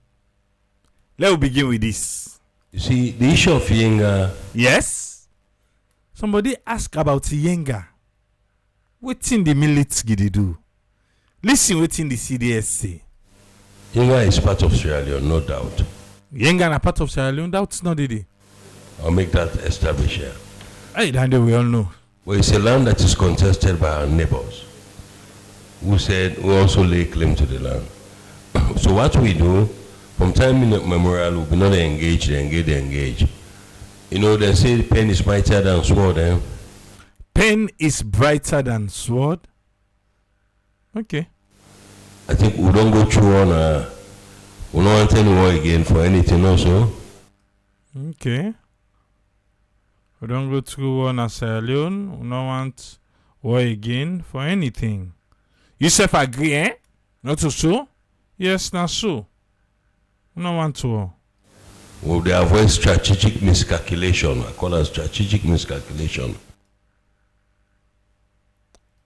Let's begin with this. You see, the issue of YENGA. Yes. Somebody ask about YENGA. What in the military they do? Listen what in the CDS say. YENGA is part of Sierra Leone, no doubt. YENGA na part of Sierra Leone, that's not it. I'll make that established here. Hey, then we all know. Well, it's a land that is contested by our neighbors who said we also lay claim to the land. So what we do, from time immemorial, we not engage. You know, they say pen is mightier than sword. Pen is brighter than sword? Okay. I think we don't go through on we don't want any war again for anything also. Okay. We don't go through war in Sierra Leone. We don't want war again for anything. You self agree, eh? Not so? Yes, not so. We don't want war. Well, they avoid strategic miscalculation. I call it strategic miscalculation.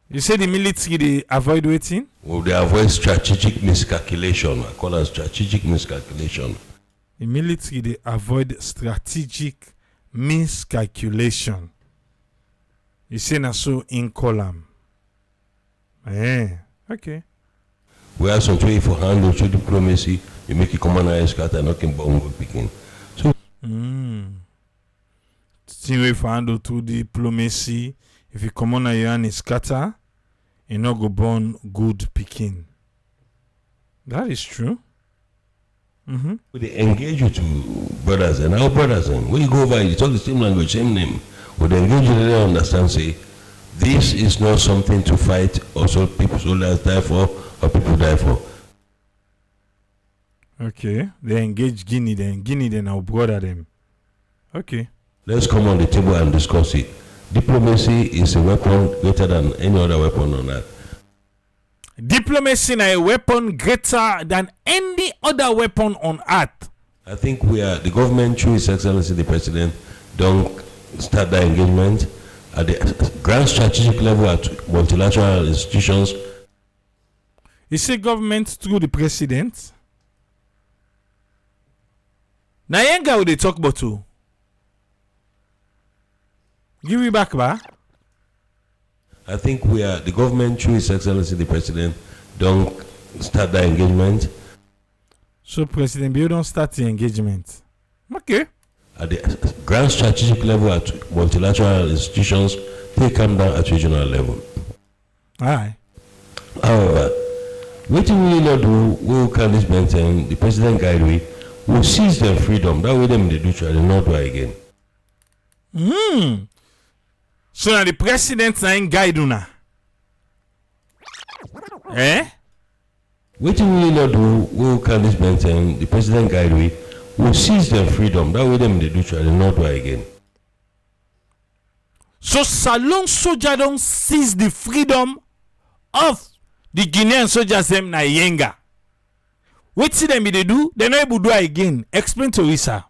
You say the military they avoid waiting? Well, they avoid strategic miscalculation. I call it strategic miscalculation. The military they avoid strategic miscalculation. You say na so in column. Okay. We have some way for handle through diplomacy. You make it common eye scatter, knocking bongo picking. So Thing way for handle through diplomacy. If you come on your hand scatter, you not go born good picking. That is true. they engage you to brothers and our brothers and when you go over, you talk the same language, same name. But they engage you, they understand, say, this is not something to fight, also people soldiers die for, or people die for. Okay. They engage Guinea then our brother them. Okay. Let's come on the table and discuss it. Diplomacy is a weapon greater than any other weapon on earth. Diplomacy is a weapon greater than any other weapon on earth. I think the government, through His Excellency the President, don't start that engagement at the grand strategic level at multilateral institutions. You say government through the president? Now YENGA will they talk about too? Give me back, ba? I think the government, through His Excellency the President, don't start that engagement. So President Bill don't start the engagement. Okay. At the grand strategic level at multilateral institutions, they come down at regional level. Aye. However, what we will not do, we can this maintain the President guide we will seize their freedom. That way them they do try to not do it again. So now the president na in guide una. What we will not do, we can this maintain the President guide we will seize their freedom. That way them they do try to not do it again. So Salon soldier don't seize the freedom of the Guinean soldiers them na YENGA. What see them they do? They not able to do it again. Explain to me, sir.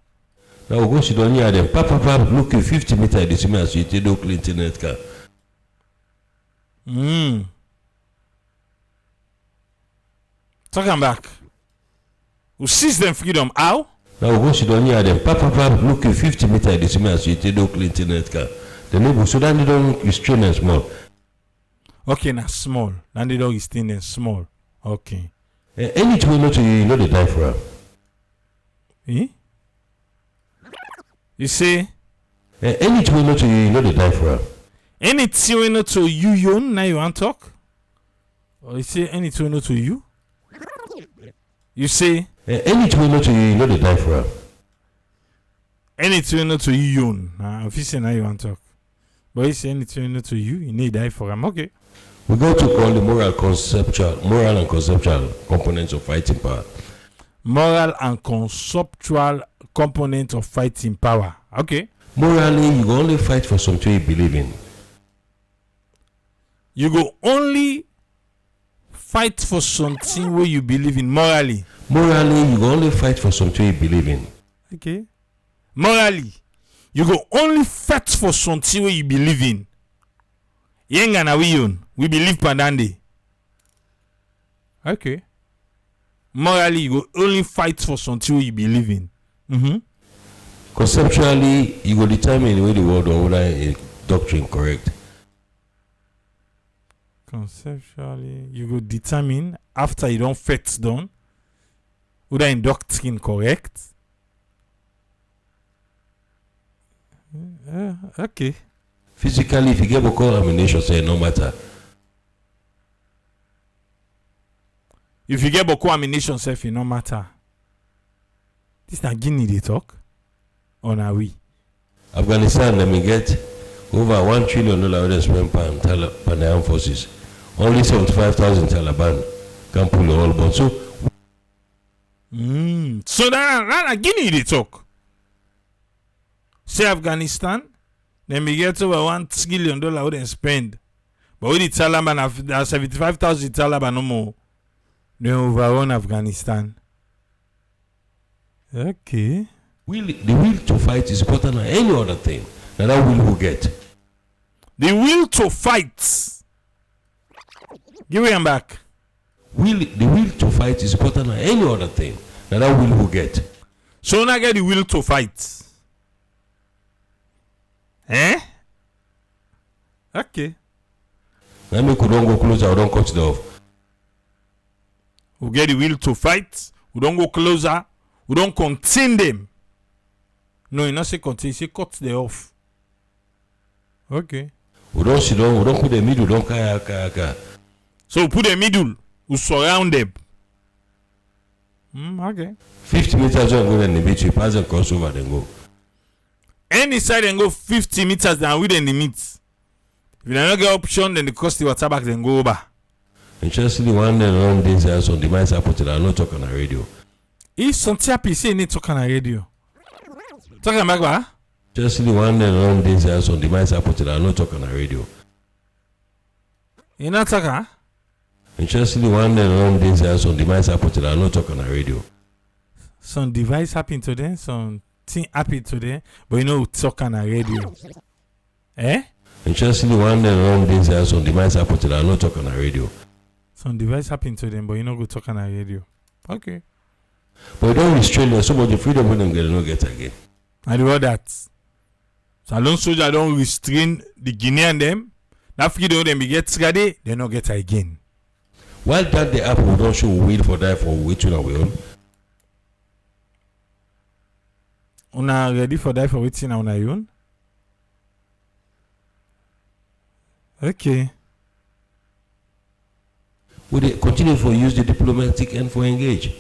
Now we go sit down here them pap look at 50 meters this me as you take no clean internet car. Talking back. We seize them freedom. How? Now we go sit down here them pap look at 50 meters this me as you take no clean internet car. The neighbor so that they don't restrain them small. Okay, now small. Now the dog is thin and small. Okay. Anything we know to you know they die for her. You say? Anything we know to you know they die for her. Anything we know to you, now you want to talk? Or you say anything we know to you? You say? Anything we know to you know they die for her. Anything we know to you, if you say now you want to talk. But you say anything we know to you need to die for him. Okay. We go to call the moral and conceptual components of fighting power. Moral and conceptual component of fighting power. Okay. Morally, you go only fight for something you believe in. You go only fight for something where you believe in morally. Morally, you go only fight for something you believe in. Okay. Morally, you go only fight for something where you believe in. YENGA na we believe pandande. Okay. Morally, you go only fight for something you believe in. Conceptually, you go determine whether the world or whether a doctrine correct. Conceptually, you go determine after you don't fight done whether in doctrine correct. Okay. Physically, if you get boko ammunition, say no matter. If you get boko ammunition, say it no matter. This na Guinea they talk. Or na we? Afghanistan, let me get over $1 trillion they spend on the armed forces. Only 75,000 Taliban can pull the whole bunch. So that Guinea they talk. Say Afghanistan, then we get over $1 trillion what they spend. But with the Taliban, 75,000 Taliban no more. They overrun Afghanistan. Okay. The will to fight is important than any other thing. Now that will we get. The will to fight Give him back. The will to fight is important than any other thing. Now that will we get. So now get the will to fight. Eh? Okay. Now make we don't go closer, we don't cut it off. We get the will to fight. We don't go closer. We don't contain them. No, you not say contain, say cut them off. Okay. We don't sit down, we don't put the middle, we don't kaya. So we put the middle, we surround them. Okay. 50 meters don't go in the beach, we pass and cross over, then go. Any side then go 50 meters than within the meet. If you don't get option, then the cost the water back, then go over. Interestingly, one day long days I on the mice I put it, I'm not talking on the radio. If something happy, say you need to talk on the radio. Talking about what? Interestingly, one day long days I on the mice I put it, I'm not talking on the radio. You not talking? Interestingly, one day long days I on the mice I put it, I'm not talking on the radio. Some device happen to them, some thing happen to them, but you know talk on the radio. Eh? Interestingly, one day long days I on the mice I put it, I'm not talking on the radio. Some device happen to them, but you know go talk on the radio. Okay. But you don't restrain them so much the freedom when them get no get again. I do all that. So long soldier don't restrain the Guinean them. That freedom them be get ready, they not get again. While that the app will don't show will for that for which one we own. Una ready for that for waiting on our own? Okay. We they continue for use the diplomatic and for engage.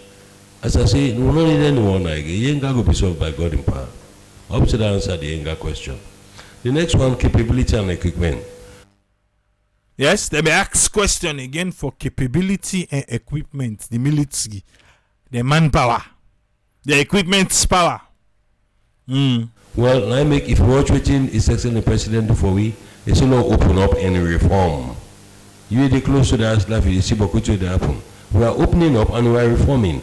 As I say, we don't need anyone again. YENGA will be solved by God in power. Up to the answer the YENGA question. The next one, capability and equipment. Yes, they may ask question again for capability and equipment, the military, the manpower, the equipment's power. Well, I make if we watch waiting is excellent president before we it's not open up any reform. You are close to the RSLAF, you see what could happen. We are opening up and we are reforming.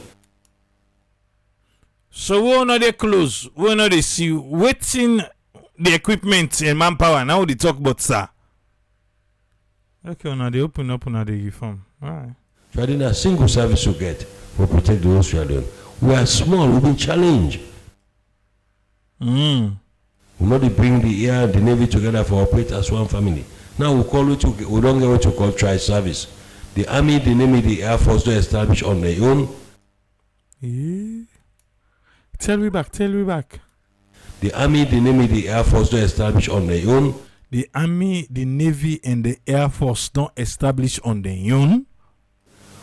So we're not they close, we're not they see waiting the equipment and manpower. Now they talk about sir. Okay, now they open up on the reform. Alright. Trading a single service you get for protect the Australian. We are small, we've been challenged. We not bring the air and the navy together for operate as one family. Now we call it we don't get what you call tri-service. The army, the navy, the air force to establish on their own. Tell me back. The army, the navy, the air force to establish on their own. The army, the navy, and the air force don't establish on their own.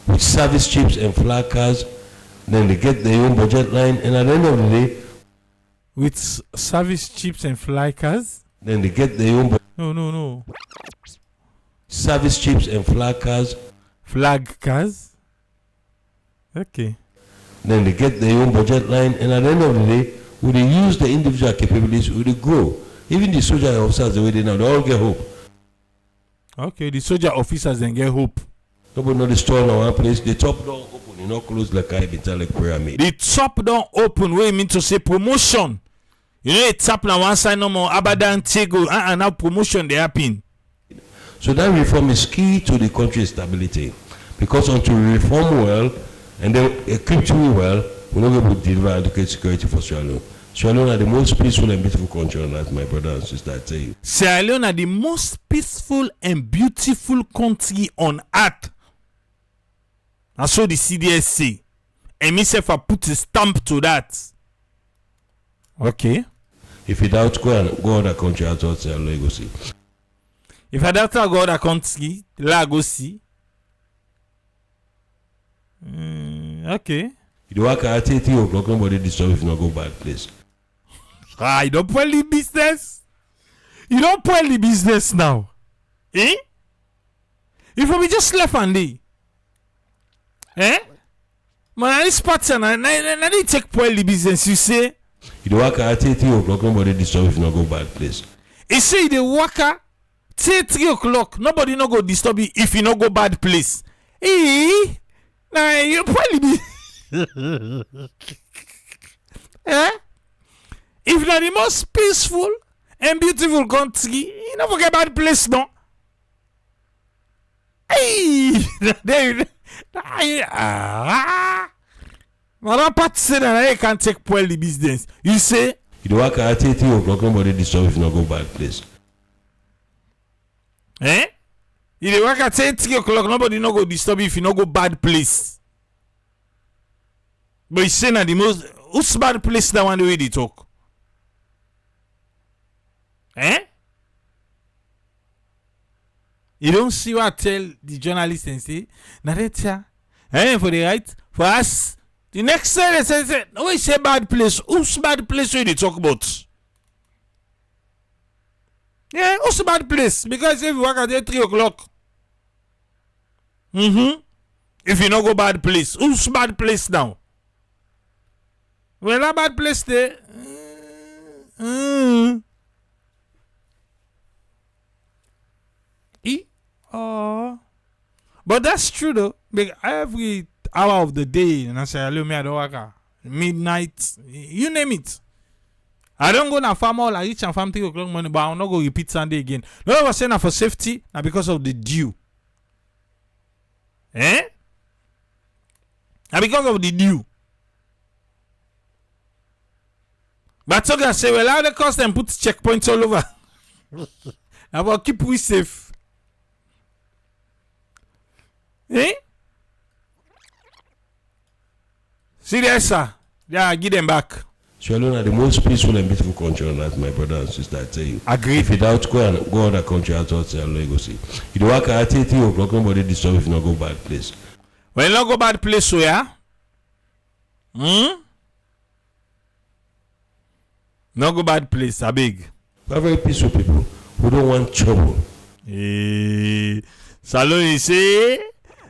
With service chiefs and flag cars, then they get their own budget line, and at the end of the day, with service chiefs and fly cars. Then they get their own. No. Service chiefs and flag cars. Flag cars. Okay. Then they get their own budget line, and at the end of the day, when they use the individual capabilities, will they grow? Even the soldier officers, the way they now, they all get hope. Okay, the soldier officers then get hope. Nobody know the store in one place. The top door open, you know, close like I been telling pyramid. The top door open, what you mean to say promotion? You know, it tap now one side no more Abadan Tego and now promotion they happen. So that reform is key to the country's stability. Because until we reform well and then equip you well, we're not able to deliver adequate security for Sierra Leone. Sierra Leone are the most peaceful and beautiful country on earth, my brother and sister, I tell you. Sierra Leone are the most peaceful and beautiful country on earth. That's what the CDS say. And myself I put a stamp to that. Okay. If you doubt, go other country outside Sierra Leone, go see. If I doubt go other country, let go see. Okay. You work at 3 o'clock, nobody disturb if you not go bad place. You don't spoil the business. You don't spoil the business now. Eh? If we just left and day. Eh? Man, this pattern, I didn't take spoil the business, you say. You work at 3 o'clock, nobody disturb if you not go bad place. You say the worker till 3 o'clock, nobody no go disturb you if you no go bad place. Eh? Nah, you probably be. Eh? If not the most peaceful and beautiful country, you never get bad place, no. Eh? Hey! Madam Pat said that I can't take well the business. You say? You work at 3 o'clock, nobody disturb if you not go bad place. Eh? You work at 3 o'clock, nobody no go disturb if you no go bad place. But you say na the most who's bad place that one the way they talk? Eh? You don't see what I tell the journalist and say, Narrator, for the right, for us, the next day they say, no, we say bad place. Who's bad place where they talk about? Yeah, who's bad place? Because if you work at 3 o'clock, if you no go bad place, who's bad place now? Well, a bad place there. But that's true though. Because every hour of the day, and I say, hello, me, I don't work at midnight, you name it. I don't go na farm all I reach and farm 3 o'clock morning, but I'll not go repeat Sunday again. No, I was saying that for safety, and because of the dew. Eh? And because of the dew. But so I say, well, how the cost and put checkpoints all over. I will keep we safe. Eh? Serious, sir. Yeah, give them back. Sierra Leone are the most peaceful and beautiful country on earth, my brother and sister, I tell you. Agree. If you doubt, go other country outside Sierra Leone, go see. You work at 3 o'clock, nobody disturb if you not go bad place. When you not go bad place, so yeah? No go bad place, I beg. We are very peaceful people who don't want trouble. Salon ici,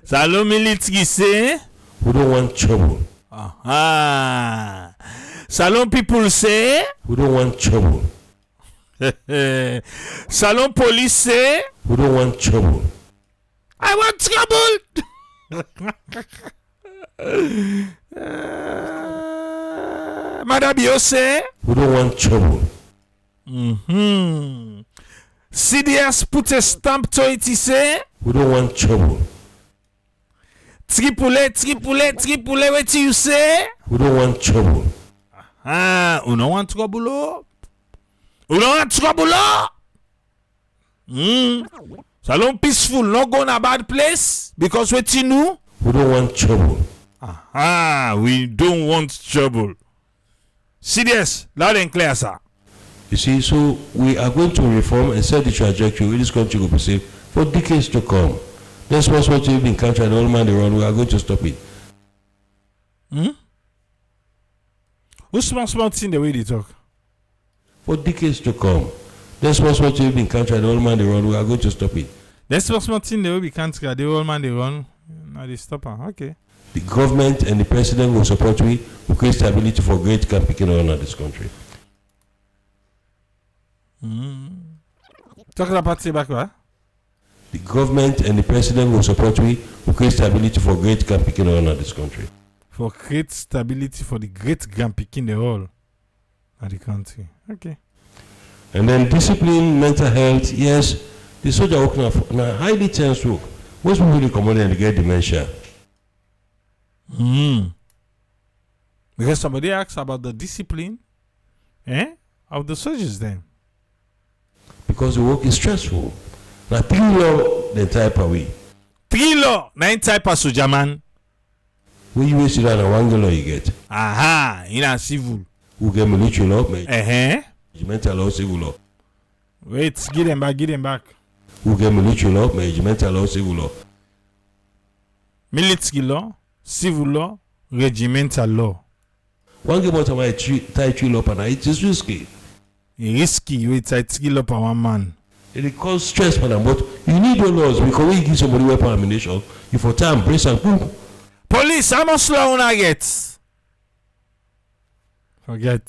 salon military say. Who don't want trouble. Salon people say. Who don't want trouble. Salon police say. Who don't want trouble. I want trouble. Madame Yose. Who don't want trouble. CDS put a stamp to it, he say. Who don't want trouble. Triple, what you say? Who don't want trouble. Who don't want trouble? Who don't want trouble? Salon peaceful, not go in a bad place because what you know? Who don't want trouble. We don't want trouble. Serious, loud and clear, sir. You see, so we are going to reform and set the trajectory where this country will be safe for decades to come. That's what you've been captured all man around. We are going to stop it. Who's small thing the way they talk? For decades to come. That's what you've been captured all man around. We are going to stop it. That's small thing the way we can't the old man they run. Now they stop her. Okay. The government and the president will support we will create stability for great camp picking on this country. Talk about say back what? The government and the president will support we will create stability for great camp picking on this country. For great stability for the great camp picking the whole of the country. Okay. And then discipline, mental health, yes. The soldier working on a highly tense work. Most people really come and get dementia. Because somebody asks about the discipline of the soldiers then. Because the work is stressful. Now 3 law the type away. 3 law, 9 type of soldier man. When you sit down and 1 law you get. In a civil. Who get military law, Regimental law, civil law. Wait, get them back. Who get military law, regimental law, civil law. Military law, civil law, regimental law. One game out of my tie 3 law and it is risky. Risky, wait, tie 3 law per one man. It causes stress for them, but you need your laws because when you give somebody weapon ammunition, you for time brace and cool. Police, how much law una get? Forget.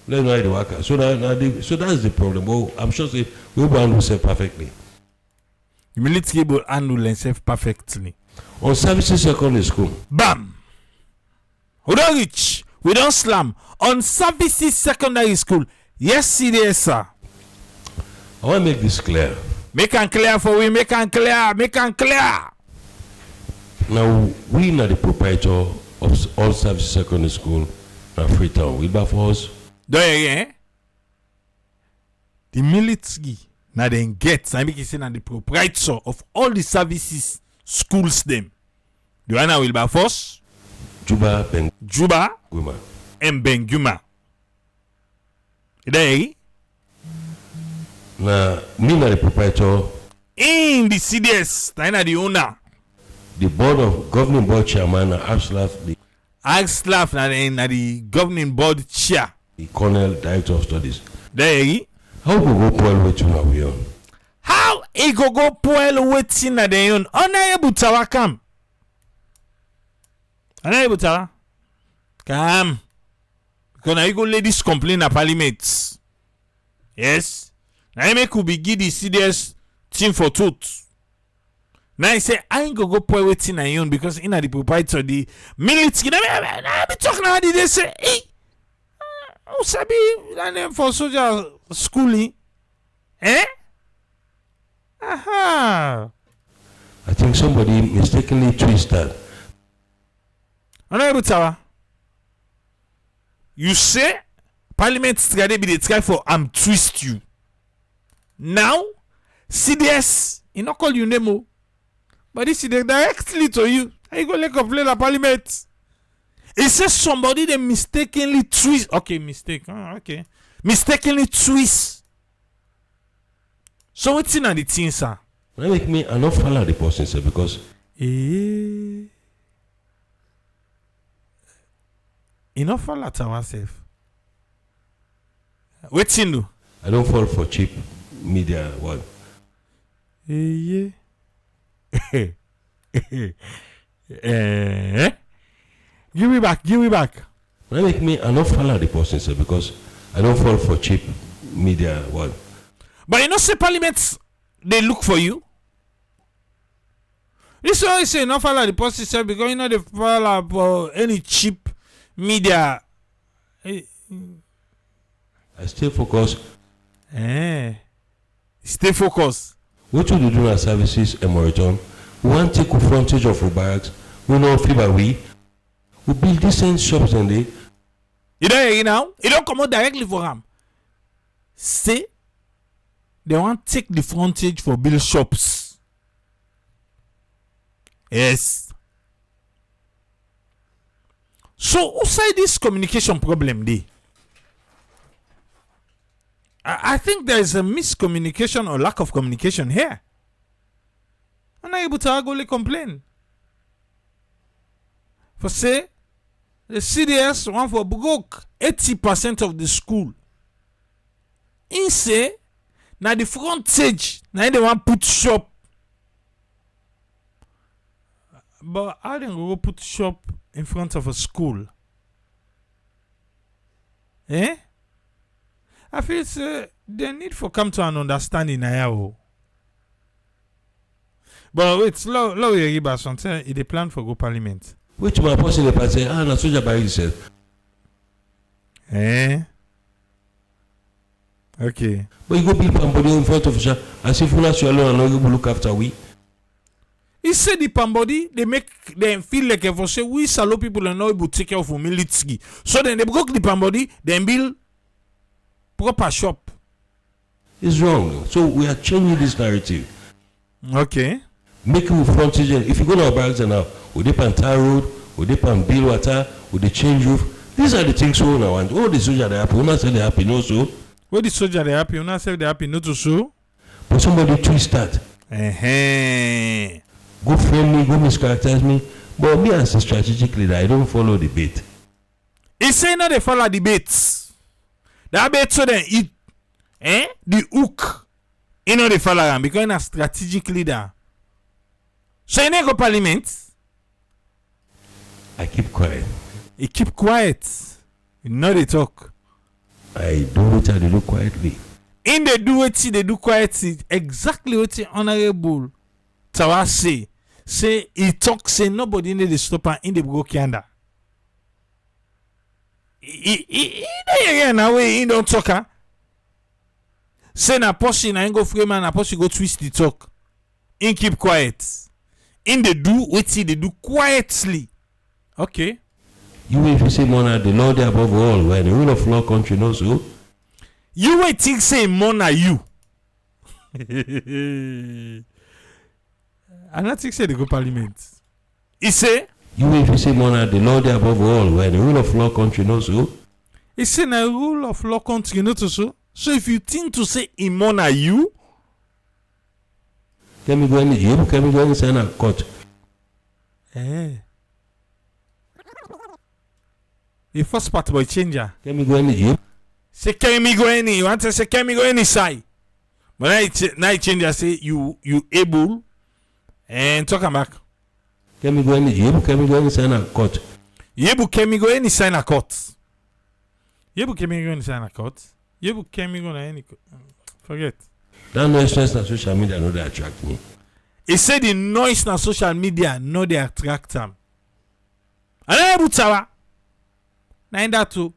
Let's know the worker. So that's the problem. Well, I'm sure we will handle themselves perfectly. The military will handle themselves perfectly. On services secondary school. Bam! We don't reach. We don't slam. On services secondary school. Yes, sir. I want to make this clear. Make it clear for we. Make it clear. Now, we are the proprietor of all service secondary school in Freetown. Wilberforce. The military now then get, I make it say na the proprietor of all the services schools them. The one Wilberforce, Juba, Guma, and Benguma. There, now, me are the proprietor. in the CDS, na the owner. The board of governing board chairman, RSLAF, the RSLAF na the governing board chair. the colonel director of studies. There, How we go poil wetin na we on? how e go poil waiting na the own? Honorable Tawa come. Honorable Tawa, come. Because now you go ladies complain at parliament. Yes. Now you make you be give the CDS team for tooth. Now he say I ain't go poil waiting na own because in the proprietor the military. I be talking about they say, hey, who sabi that name for soldier schooling? Eh? Aha. I think somebody mistakenly twisted. Honorable Tawa, you say Parliament try be the try for twist you. Now, CDS, he not call you name, but this is directly to you. How you go like complain at Parliament? He says somebody they mistakenly twist. Okay, mistake. Oh, okay. Mistakenly twist. So what's in the thing, sir? That make me I not follow the person say because He not fall at ourselves. Waiting do. I don't fall for cheap media one. Yeah. Give me back. That make me I not follow the person say because I don't fall for cheap media one. But you know, say Parliament, they look for you. This is why I say not follow the policy, sir, because you know they follow for any cheap media. I stay focused. Stay focused. What you do na services Emoriton? We want take frontage of our barracks. We know fever we build decent shops and they. You don't hear now? You don't come out directly for them. Say they want take the frontage for build shops. Yes. So who say this communication problem there? I think there is a miscommunication or lack of communication here. I'm not able to arguably complain. For say, the CDS want for Bugok 80% of the school. In say, now the frontage, now they want put shop. But how they go put shop in front of a school? Eh? I feel they need for come to an understanding now. But wait, slow Yeriba something they plan for go parliament. Which my person the party say na soldier barrack said. Okay. But you go build Pambodi in front of you as if una you alone and no go look after we. He said the Pambodi they make them feel like if say we salo people are not able to take care of military. So then they broke the Pambodi, then build proper shop. It's wrong. So we are changing this narrative. Okay. Making frontage. If you go to our barracks now, we dip on tar road, we dip on bill water, we dey change roof. These are the things we want. All the soldiers they happy. We not say they happy, no so. What the soldier they happy? We not say they happy, no to so. But somebody twist that. Go frame me, go mischaracterize me. But me as a strategic leader, I don't follow debate. He say no they follow debates. That bet so then it the hook. You know they follow them because you're a strategic leader. So you go parliament. I keep quiet. You keep quiet. You know they talk. I do it and they do quietly. In they do it, they do quietly. Exactly what the honorable Tawa say. Say he talk, say nobody need to stop her in the go kianda. He don't talk her. Say na posse na go frame and na posse go twist the talk. In keep quiet. in they do wetin they do quietly. Okay. You if you say monarch, the law there above all, where the rule of law country knows so. You wait think say monarch you. I not think say they go parliament. He say you if you say monarch, the law there above all, where the rule of law country knows so. he say na rule of law country not to so. So if you think to say in monarch you, Can we go in the can we go inside a court? The first part boy changer. Can we go in the Say can me go any? You want to say can me go any side? But now it change. I say you able and talk back. Can we go in the can we go inside a court? You able can me go any sign a court? You able can me go any sign a court? You able can me go any? Forget. That noise on social media no they attract me. He said the noise on social media no they attract them. And I able to na that too.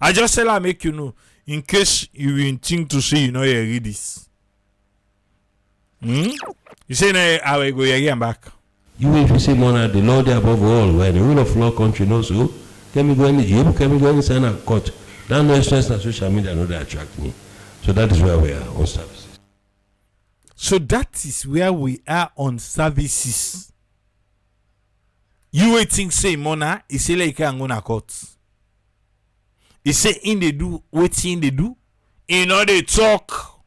I just say I make you know in case you will think to say you know you read this. You say no I will go again back. You if you say monarch, the law there above all, where the rule of law country knows so. Can we go in the can we go inside a court? That noise on social media no they attract me. So that is where we are on services. So that is where we are on services. You waiting say monarch, he say like can go na court. He say in they do waiting they do. In all they talk.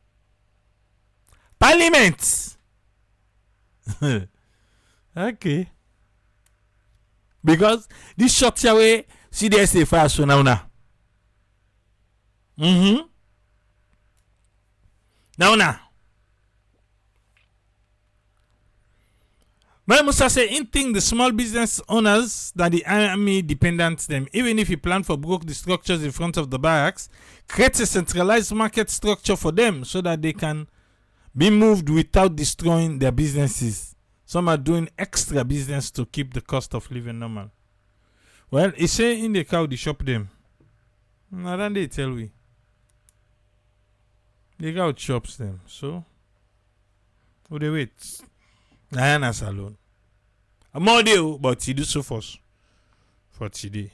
Parliament. Okay. Because this short away see they say fast so now. Now. But Musa say in think the small business owners that the army dependents them, even if you plan for broke the structures in front of the barracks, create a centralized market structure for them so that they can be moved without destroying their businesses. Some are doing extra business to keep the cost of living normal. Well, he say in the cow they shop them. Now then they tell we. The cow shops them. So who they wait? Diana Salon. More deal, but he do so first. For today.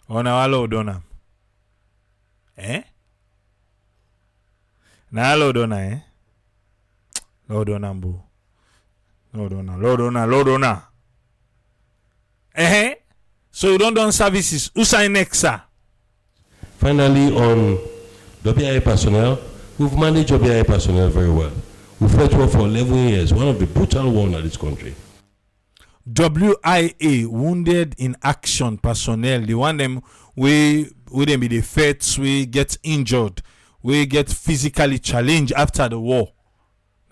On our Lord Donna. Now Lord Donna, Lord Donna, boo. Lord Donna. So you don't done services. Who sign next, sir? Finally, on WIA personnel, we've managed WIA personnel very well. We've fought war for 11 years, one of the brutal ones in this country. WIA, wounded in action personnel, the one them we them be the vets, we get injured, we get physically challenged after the war.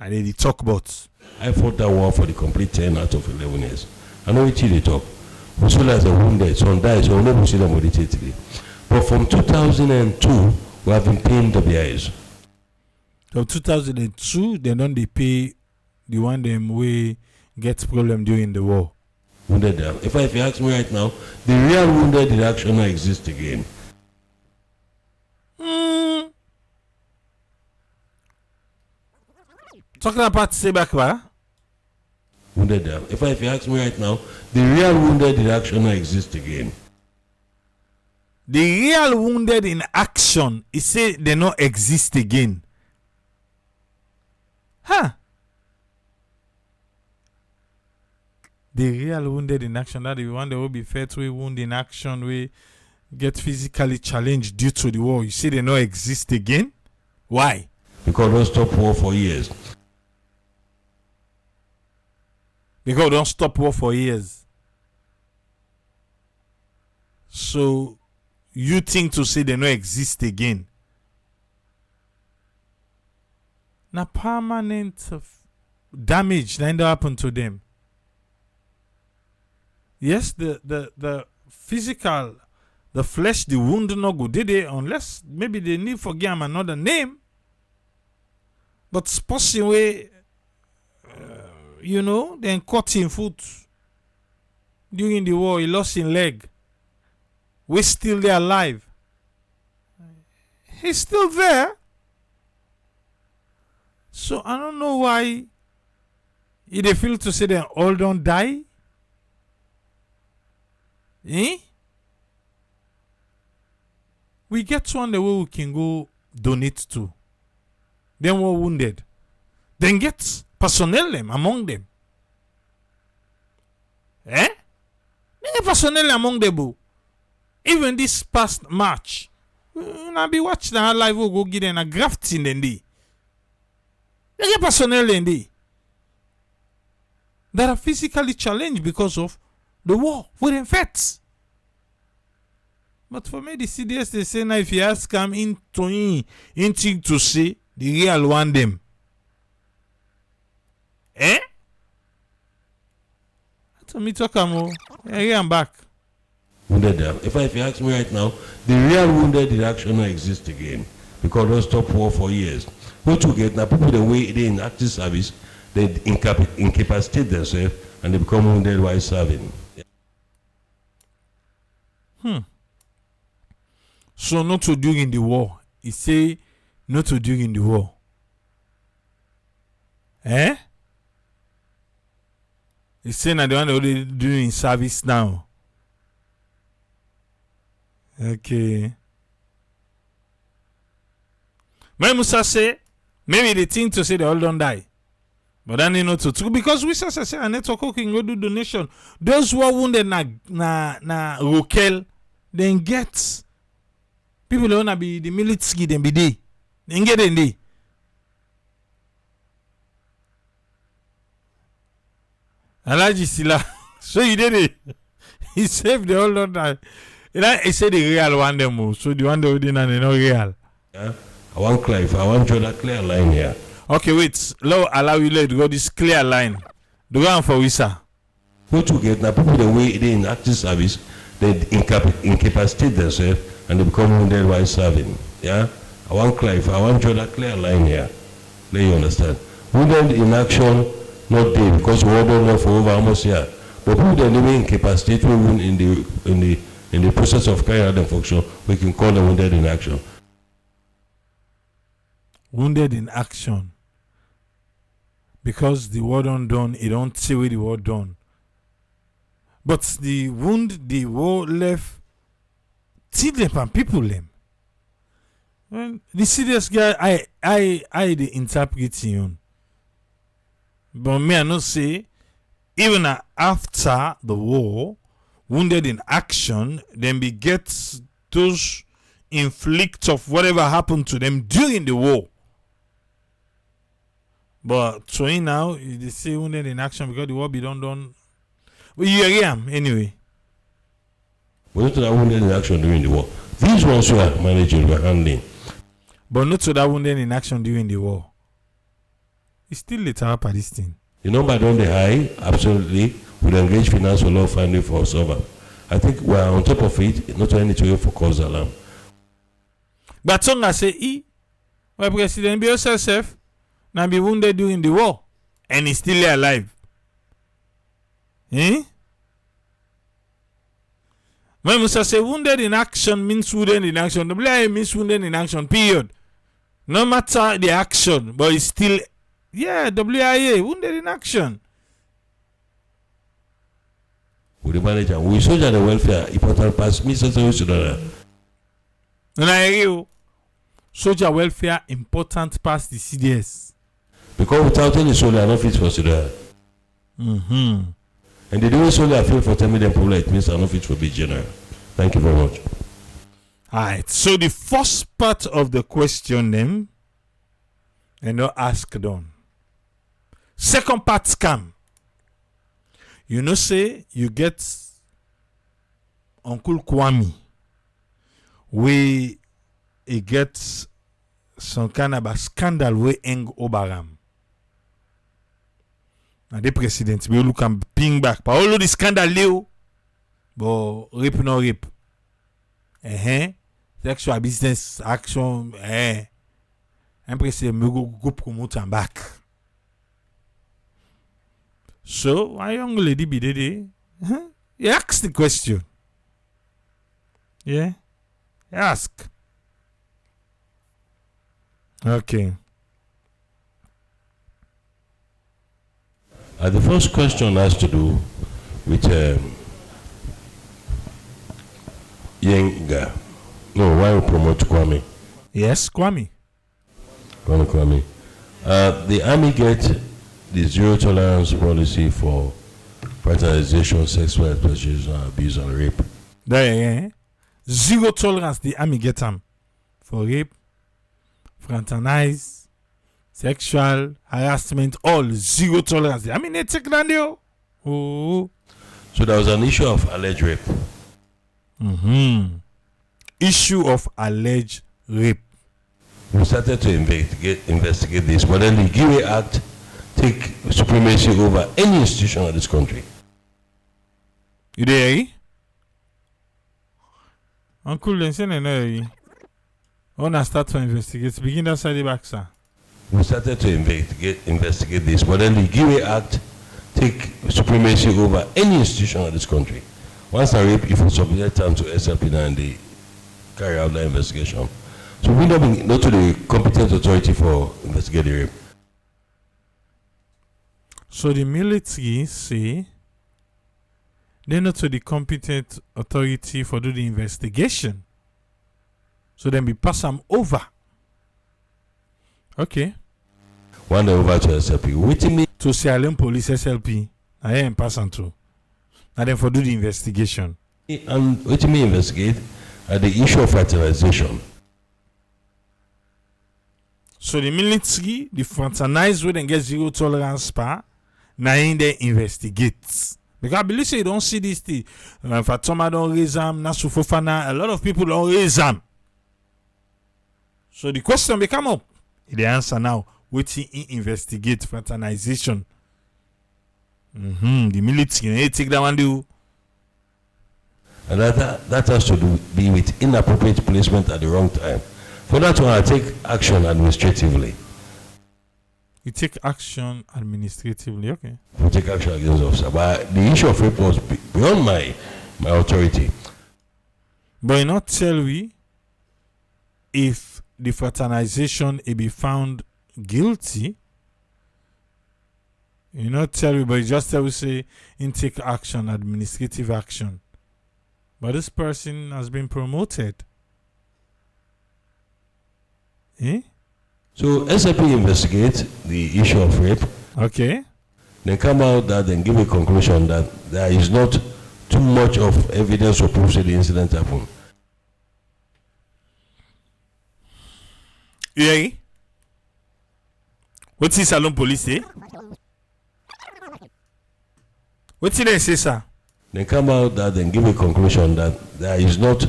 And they talk about. I fought that war for the complete 10 out of 11 years. I know it's they talk. We saw as a wounded, some died, so we'll never see them today. But from 2002, we have been paying WIAs. From 2002, they don't they pay the one them we get problem during the war. Wounded them. If you ask me right now, the real wounded did actually not exist again. Talking about say back, right? Wounded them. If you ask me right now, the real wounded did actually not exist again. The real wounded in action, he say they not exist again. Huh? The real wounded in action, that is the one that will be fed to a wound in action, we get physically challenged due to the war. You say they not exist again? Why? Because don't stop war for years. Because don't stop war for years. So you think to say they don't exist again? Now permanent damage that happen to them. Yes, the physical, the flesh, the wound no go did it unless maybe they need for give them another name. But supposing way, then cut him foot during the war, he lost his leg. We're still there alive. He's still there. So I don't know why they feel to say they all don't die. Eh? We get one the way we can go donate to. Then we're wounded. Then get personnel them among them. Eh? Then get personnel among them. Even this past March, I be watching how live will go get in a grafting in the. They get personnel in the that are physically challenged because of the war with infects. But for me, the CDS, they say now if you ask them into to say the real one them. Eh? To me talk more. Here I'm back. Wounded. If you ask me right now, the real wounded did actually not exist again because they stopped war for years. What you get now, people the way they in active service, they incapacitate themselves and they become wounded while serving. So not to during the war. He say not to during the war. Eh? He say now the one that they doing service now. Okay. When Musa say maybe the thing to say they all don't die. But then you know to because we say a network can go do donation. Those who are wounded na Rokel, then get people that wanna be the military then be there. Then get in there. Alaji Sila. So he did it. He saved the whole lot. He said the real one them. So the one that we didn't know real. Yeah. I want draw that clear line here. Okay, wait. Now allow you to go this clear line. The one for Wisa. What you get now, people the way they in active service, they incapacitate themselves and they become wounded while serving. Yeah? I want draw that clear line here. Let you understand. Wounded in action, not there because we all don't know for over almost here. But people that live incapacitated in the process of carrying out the function, we can call them wounded in action. Wounded in action. Because the war done, it don't say where the war done. But the wound, the war left till them and people them. Well, the serious guy, I the interpretation. But me I not say even after the war, wounded in action, then we get those inflict of whatever happened to them during the war. But so now they say wounded in action because the war be done. But you hear him anyway. But not to that wounded in action during the war. These ones who are managing, we are handling. But not to that wounded in action during the war. It's still the top of this thing. The number don't the high, absolutely. We'll engage finance for law funding for server. I think we are on top of it, not only to for cause alarm. But some I say, why President be yourself now be wounded during the war and he's still alive. Eh? When Musa say wounded in action means wounded in action, the WIA means wounded in action, period. No matter the action, but it's still, yeah, WIA, wounded in action. With the manager, we soldier the welfare, important pass me so And I hear you. Soldier welfare important past the CDS. Because without any soldier, no fit for Sudan. And the way soldier feel for telling them problem, it means I no fit for big general. Thank you very much. Alright, so the first part of the question then, and not ask done. Second part scam. You know, say you get Uncle Kwame, we he gets some kind of a scandal we hang Obaram. Now the president we look and ping back. But all of the scandal Leo, but rape no rape. Sexual business action. And president we go promote and back. So a young lady be there. You ask the question. Yeah? You ask. Okay. The first question has to do with YENGA. No, why we promote Kwame? Yes, Kwame. Kwame. The army get the zero tolerance policy for fraternization, sexual exploitation, abuse, and rape. There, zero tolerance. The army get them for rape, fraternize, sexual harassment, all zero tolerance. I mean, they take that deal. Oh. So there was an issue of alleged rape. Issue of alleged rape. We started to investigate this, but then the Guinean Act take supremacy over any institution of this country. You there? Uncle, then say no. I want to start to investigate. Begin that side the back, sir. We started to investigate this, but then the Guinean Act take supremacy over any institution of this country. Once a rape, if you submit time to SLP and they carry out the investigation. So we not to the competent authority for investigating rape. So the military say they're not to the competent authority for do the investigation. So then we pass them over. Okay. One day over to SLP. Waiting me to Sierra Police SLP. I am passing through. And then for do the investigation. And waiting me investigate the issue of fraternization. So the military, the fraternize where they get zero tolerance power, now in they investigate. Because I believe you don't see this thing. Fatoma don't raise them, Nasu Fofana, a lot of people don't raise them. So the question become up. The answer now, waiting investigate fraternization. The military, they take that one do. And that has to be with inappropriate placement at the wrong time. For that one, I take action administratively. You take action administratively, okay. We take action against the officer. But the issue of rape was beyond my authority. But you not tell me if the fraternization be found guilty. You not tell me, but you just tell me say in take action, administrative action. But this person has been promoted. Eh? So SAP investigate the issue of rape. Okay. Then come out that then give a conclusion that there is not too much of evidence or proof that the incident happened. Yeah. What is Salon Police say? What did they say, sir? Then come out that then give a conclusion that there is not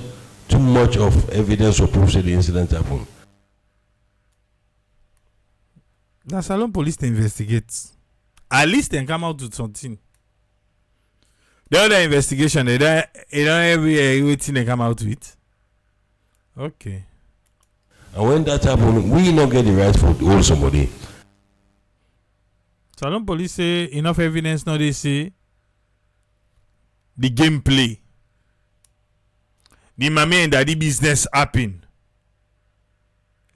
too much of evidence or proof that the incident happened. The Salon Police to investigate. At least they come out with something. The other investigation, they don't everything they come out with. Okay. And when that happens, we not get the right to hold somebody. Salon Police say enough evidence now they say the gameplay. The mommy and daddy business happen.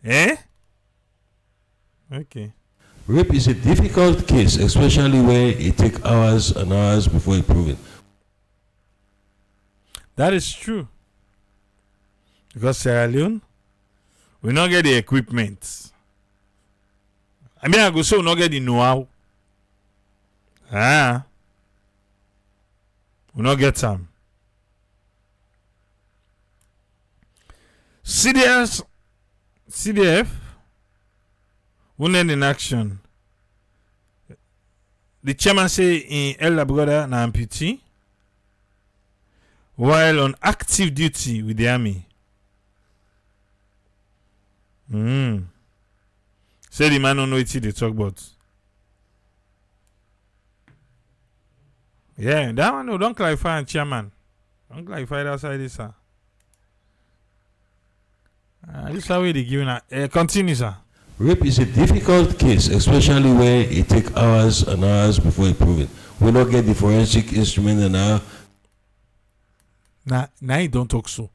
Eh? Okay. Rape is a difficult case, especially where it takes hours and hours before it proven. That is true. Because Sierra Leone, we not get the equipment. I mean, I go so we not get the know-how. We not get some. CDF, wounded in action. The chairman say in El Labrador na amputee while on active duty with the army. Say the man don't know what they talk about. Yeah, that one no, don't clarify, chairman. Don't clarify that side, this, sir. This is how they giving out. Continue, sir. Rape is a difficult case, especially where it takes hours and hours before it proven. We not get the forensic instrument and now. Now he don't talk so.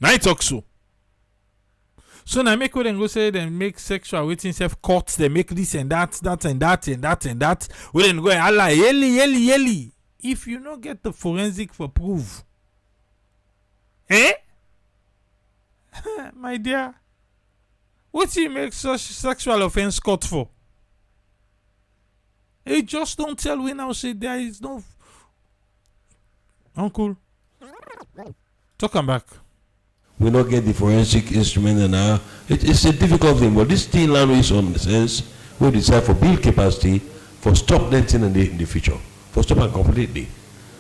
Now he talk so. So now make them go say they make sexual waiting self courts, they make this and that, and that. We then go Allah yelly. If you not get the forensic for proof, my dear, what you make such sexual offense court for? Hey, just don't tell we now say there is no uncle. Talk him back. We not get the forensic instrument and now it's a difficult thing, but this thing language on the sense we decide for build capacity for stop that thing in the future, for stop it completely.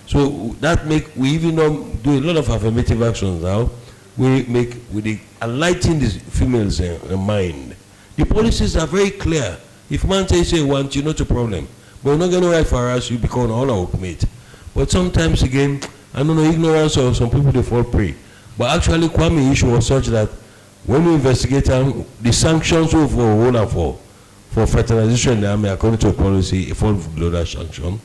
So that make we even do a lot of affirmative actions now. We make with the enlightening these females' mind. The policies are very clear. If man says he wants you, not a problem. But we're not going to write for us, you become all our mate. But sometimes again, I don't know, ignorance or some people they fall prey. But actually, Kwame issue was such that when we investigate them, the sanctions for fraternization in the army, according to a policy, it falls below that sanction.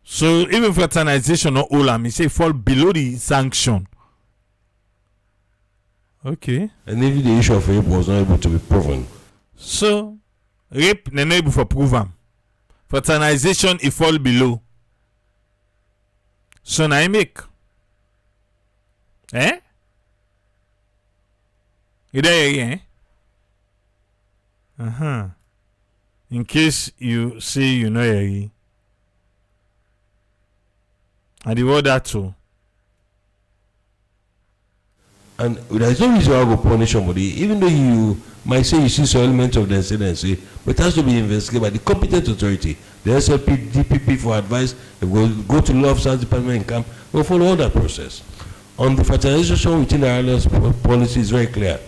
So even fraternization or all, say fall below the sanction. Okay. And even the issue of rape was not able to be proven. So rape not able for prove am. Fraternization it fall below. So now I make. You there, In case you say you know and the word that too. And there's no reason why I go punish somebody, even though you might say you see some element of the incidency, but it has to be investigated by the competent authority, the SLP, DPP for advice. They will go to law officers department and camp. We'll follow all that process. On the fraternization within the RSLAF policy is very clear.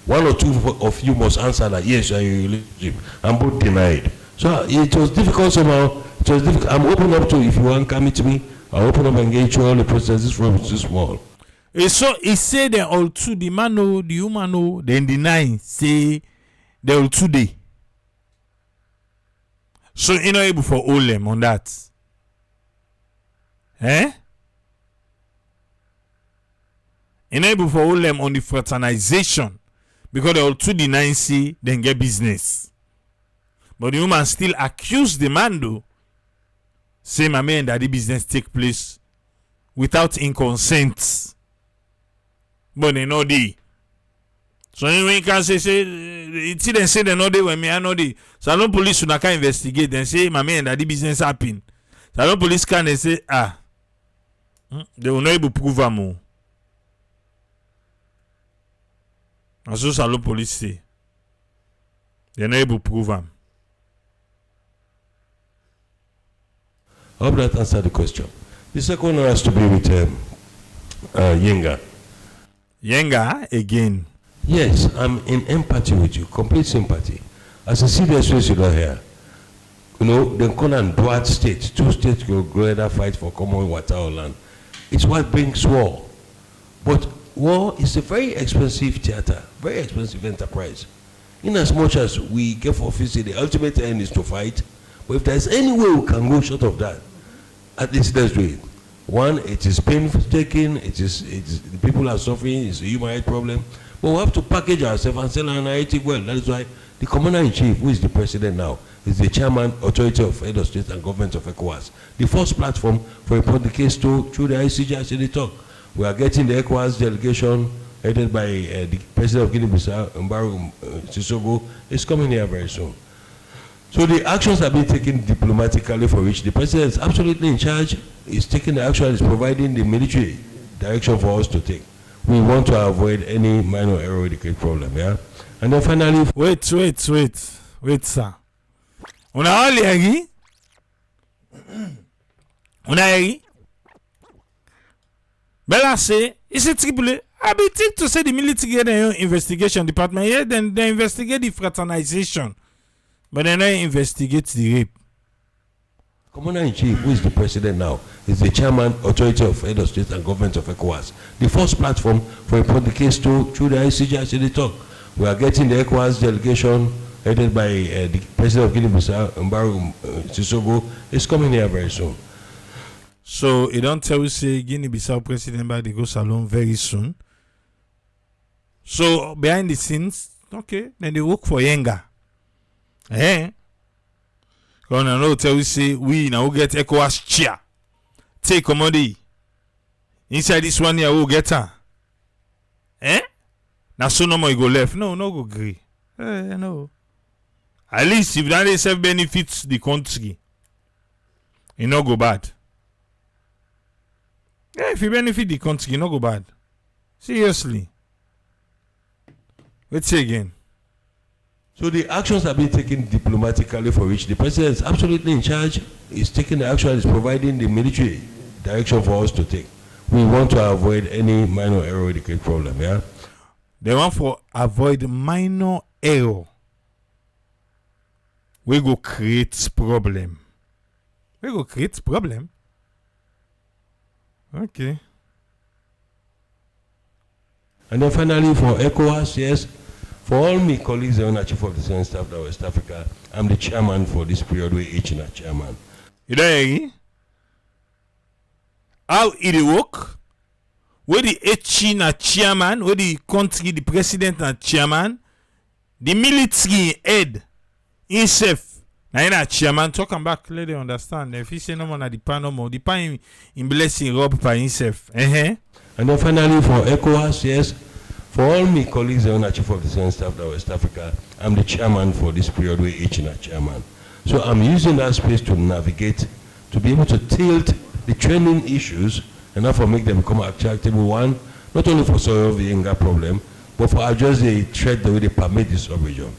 One or two of you must answer that yes, you are a religion, and both denied. So it was difficult somehow. It was difficult. I'm open up to, if you want to come to me, I'll open up and engage you all the processes from too small. So he say they all two, the man know, the woman know, then deny, say they all two day. So you not able for all them on that. You not able for all them on the fraternization. Because they all two deny say then get business. But the woman still accuse the man though. Say my man that the business take place without in consent. But they know they. So you can say it's then say they know they when me I know they. Salon police should not investigate and say my man that the business happen. Salon police can say they will not able to prove them. And so Salon police say they're not able to prove them. I hope that answered the question. The second one has to be with YENGA. YENGA again. Yes, I'm in empathy with you, complete sympathy. As a serious face you don't hear. You know, they call and Duat states, two states go together fight for common water or land. It's what brings war. But war is a very expensive theater, very expensive enterprise. In as much as we get for office, the ultimate end is to fight. But if there's any way we can go short of that, at least let's do it. One, it is painstaking, the people are suffering, it's a human rights problem. But we have to package ourselves and sell our narrative well. That is why the Commander-in-Chief, who is the president now, is the chairman, authority of head of state and government of ECOWAS. The first platform for reporting the case through the ICJ as they talk. We are getting the ECOWAS delegation headed by the president of Guinea-Bissau, Mbaru Sissogo, is coming here very soon. So the actions have been taken diplomatically, for which the president is absolutely in charge. He's taking the action, is providing the military direction for us to take. We want to avoid any minor error with the great problem, yeah? And then finally... Wait, sir. On a all yagi? On a yagi? Bella say, is it triple? I be think to say the military get their own investigation department here, then they investigate the fraternization. But then they investigate the rape. Commander-in-Chief, who is the president now, is the chairman, authority of head of state and government of ECOWAS. The first platform for reporting the case through the ICJ as they talk. We are getting the ECOWAS delegation headed by the president of Guinea-Bissau, Mbaru Sissogo, is coming here very soon. So it don't tell you say Guinea-Bissau president by the go salon very soon. So behind the scenes, okay, then they work for YENGA. Eh? Because I know tell we say we now get ECOWAS chair. Take commodity. Inside this one here, we'll get her. Eh? Now so no more you go left. No go agree. No. At least if that is self benefits the country, it no go bad. Yeah, if you benefit the country, it no go bad. Seriously. Let's say again. So the actions have been taken diplomatically, for which the president is absolutely in charge. He's taking the action, is providing the military direction for us to take. We want to avoid any minor error with the great problem, yeah? They want to avoid minor error. We go create problem. We go create problem. Okay. And then finally for ECOWAS, yes, for all my colleagues on the Chief of the Defense Staff that West Africa, I'm the chairman for this period. We each in a chairman. You know how it work? Where the H chairman, where the country, the president and chairman, the military head himself, now chairman talking back, let them understand. If he say no more, the pan no more, the pan in blessing rob by himself. And then finally for ECOWAS, yes, for all my colleagues on the Chief of the Defense Staff that West Africa, I'm the chairman for this period. We each in a chairman. So I'm using that space to navigate, to be able to tilt the training issues and therefore make them become attractable. One, not only for solve the YENGA problem, but for address the threat the way they permit this sub-region.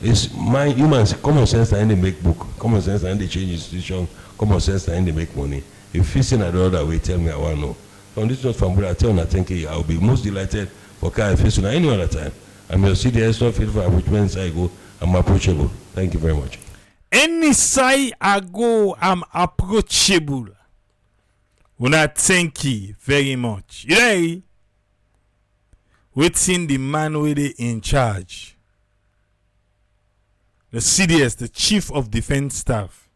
It's my humans, common sense and they make book, common sense and they change institution, common sense and they make money. If you see the other way, tell me I want to know. On this note from Buddha, I tell you, I think I'll be most delighted for Kai facing any other time. I'm your CDS, not fit for approachments. I go, I'm approachable. Thank you very much. Any side I go, I'm approachable. Una thank you very much. You know, waiting the man with it in charge. The CDS, the Chief of Defense Staff,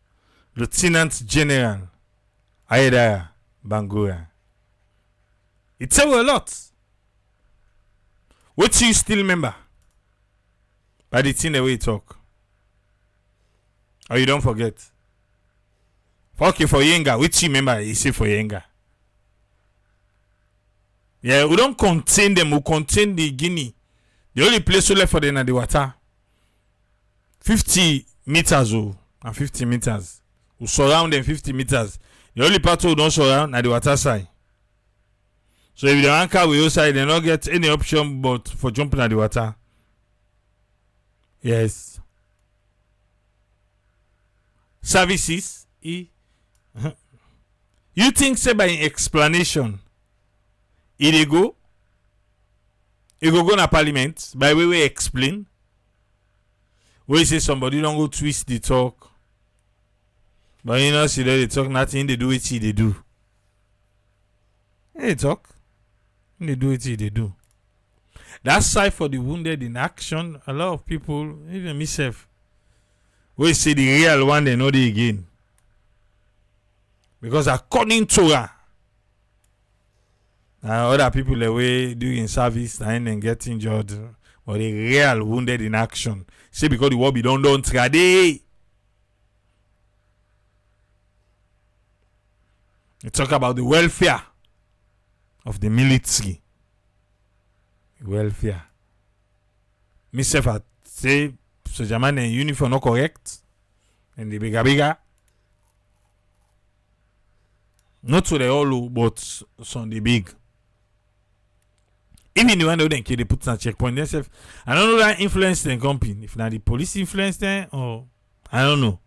Lieutenant General Aida Bangura. It tell you a lot. What you still remember? By the thing the way you talk. Or you don't forget. Okay, for YENGA, which you remember you say for YENGA? Yeah, we don't contain them, we contain the Guinea. The only place we left for them are the water. 50 meters and 50 meters. We surround them 50 meters. The only part we don't surround are the water side. So if they anchor with your side, they don't get any option but for jumping at the water. Yes. Services. You think say by explanation it go na parliament by way we explain we say somebody don't go twist the talk but you know see that they talk nothing they do it they do they talk they do it they do that side for the wounded in action. A lot of people, even myself, we say the real one they know they again. Because according to her, other people the way doing service and get injured, but the real wounded in action. Say because the war be done trade. You talk about the welfare of the military. Welfare. Myself I say so German uniform not correct. And the bigger. Not to the all, but some the big. Even the one that they put on checkpoint themselves. I don't know that influence the company. If not the police influence them or I don't know.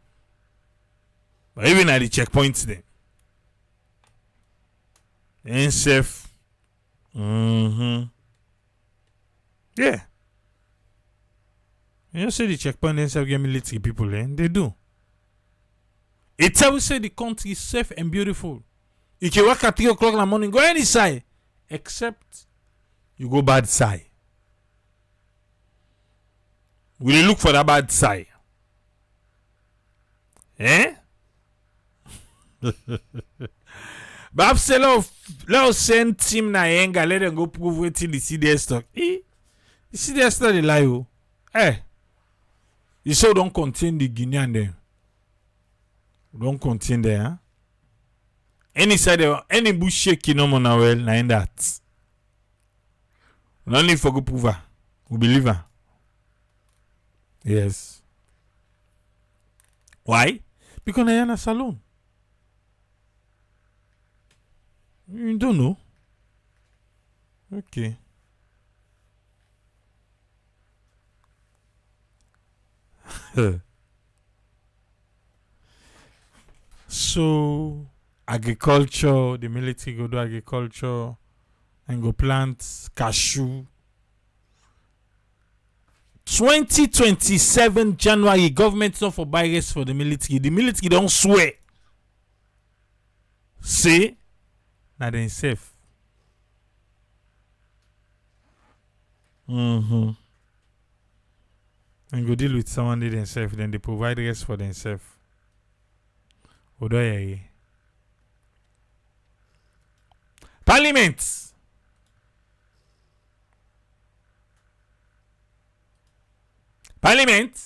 But even at the checkpoints then. And safe. Yeah. You say the checkpoint themselves get military people then they do. It's how we say the country is safe and beautiful. You can work at 3 o'clock in the morning, go any side. Except you go bad side. We look for that bad side. Eh? But after let us send team na YENGA, let them go prove waiting the CDS stock. The CDS stock they lie. You so don't contain the Guinean there. Don't contain there, huh? Any side, any bush shaking no more well, na in that. Only for good prover. We believe her. Yes. Why? Because I am a salon. You don't know. Okay. So, agriculture, the military go do agriculture and go plant cashew. 2027 January, government not for buy rest for the military. The military don't swear. Say, na they safe. And go deal with someone they themselves, then they provide rest for themselves. Parliament. Parliament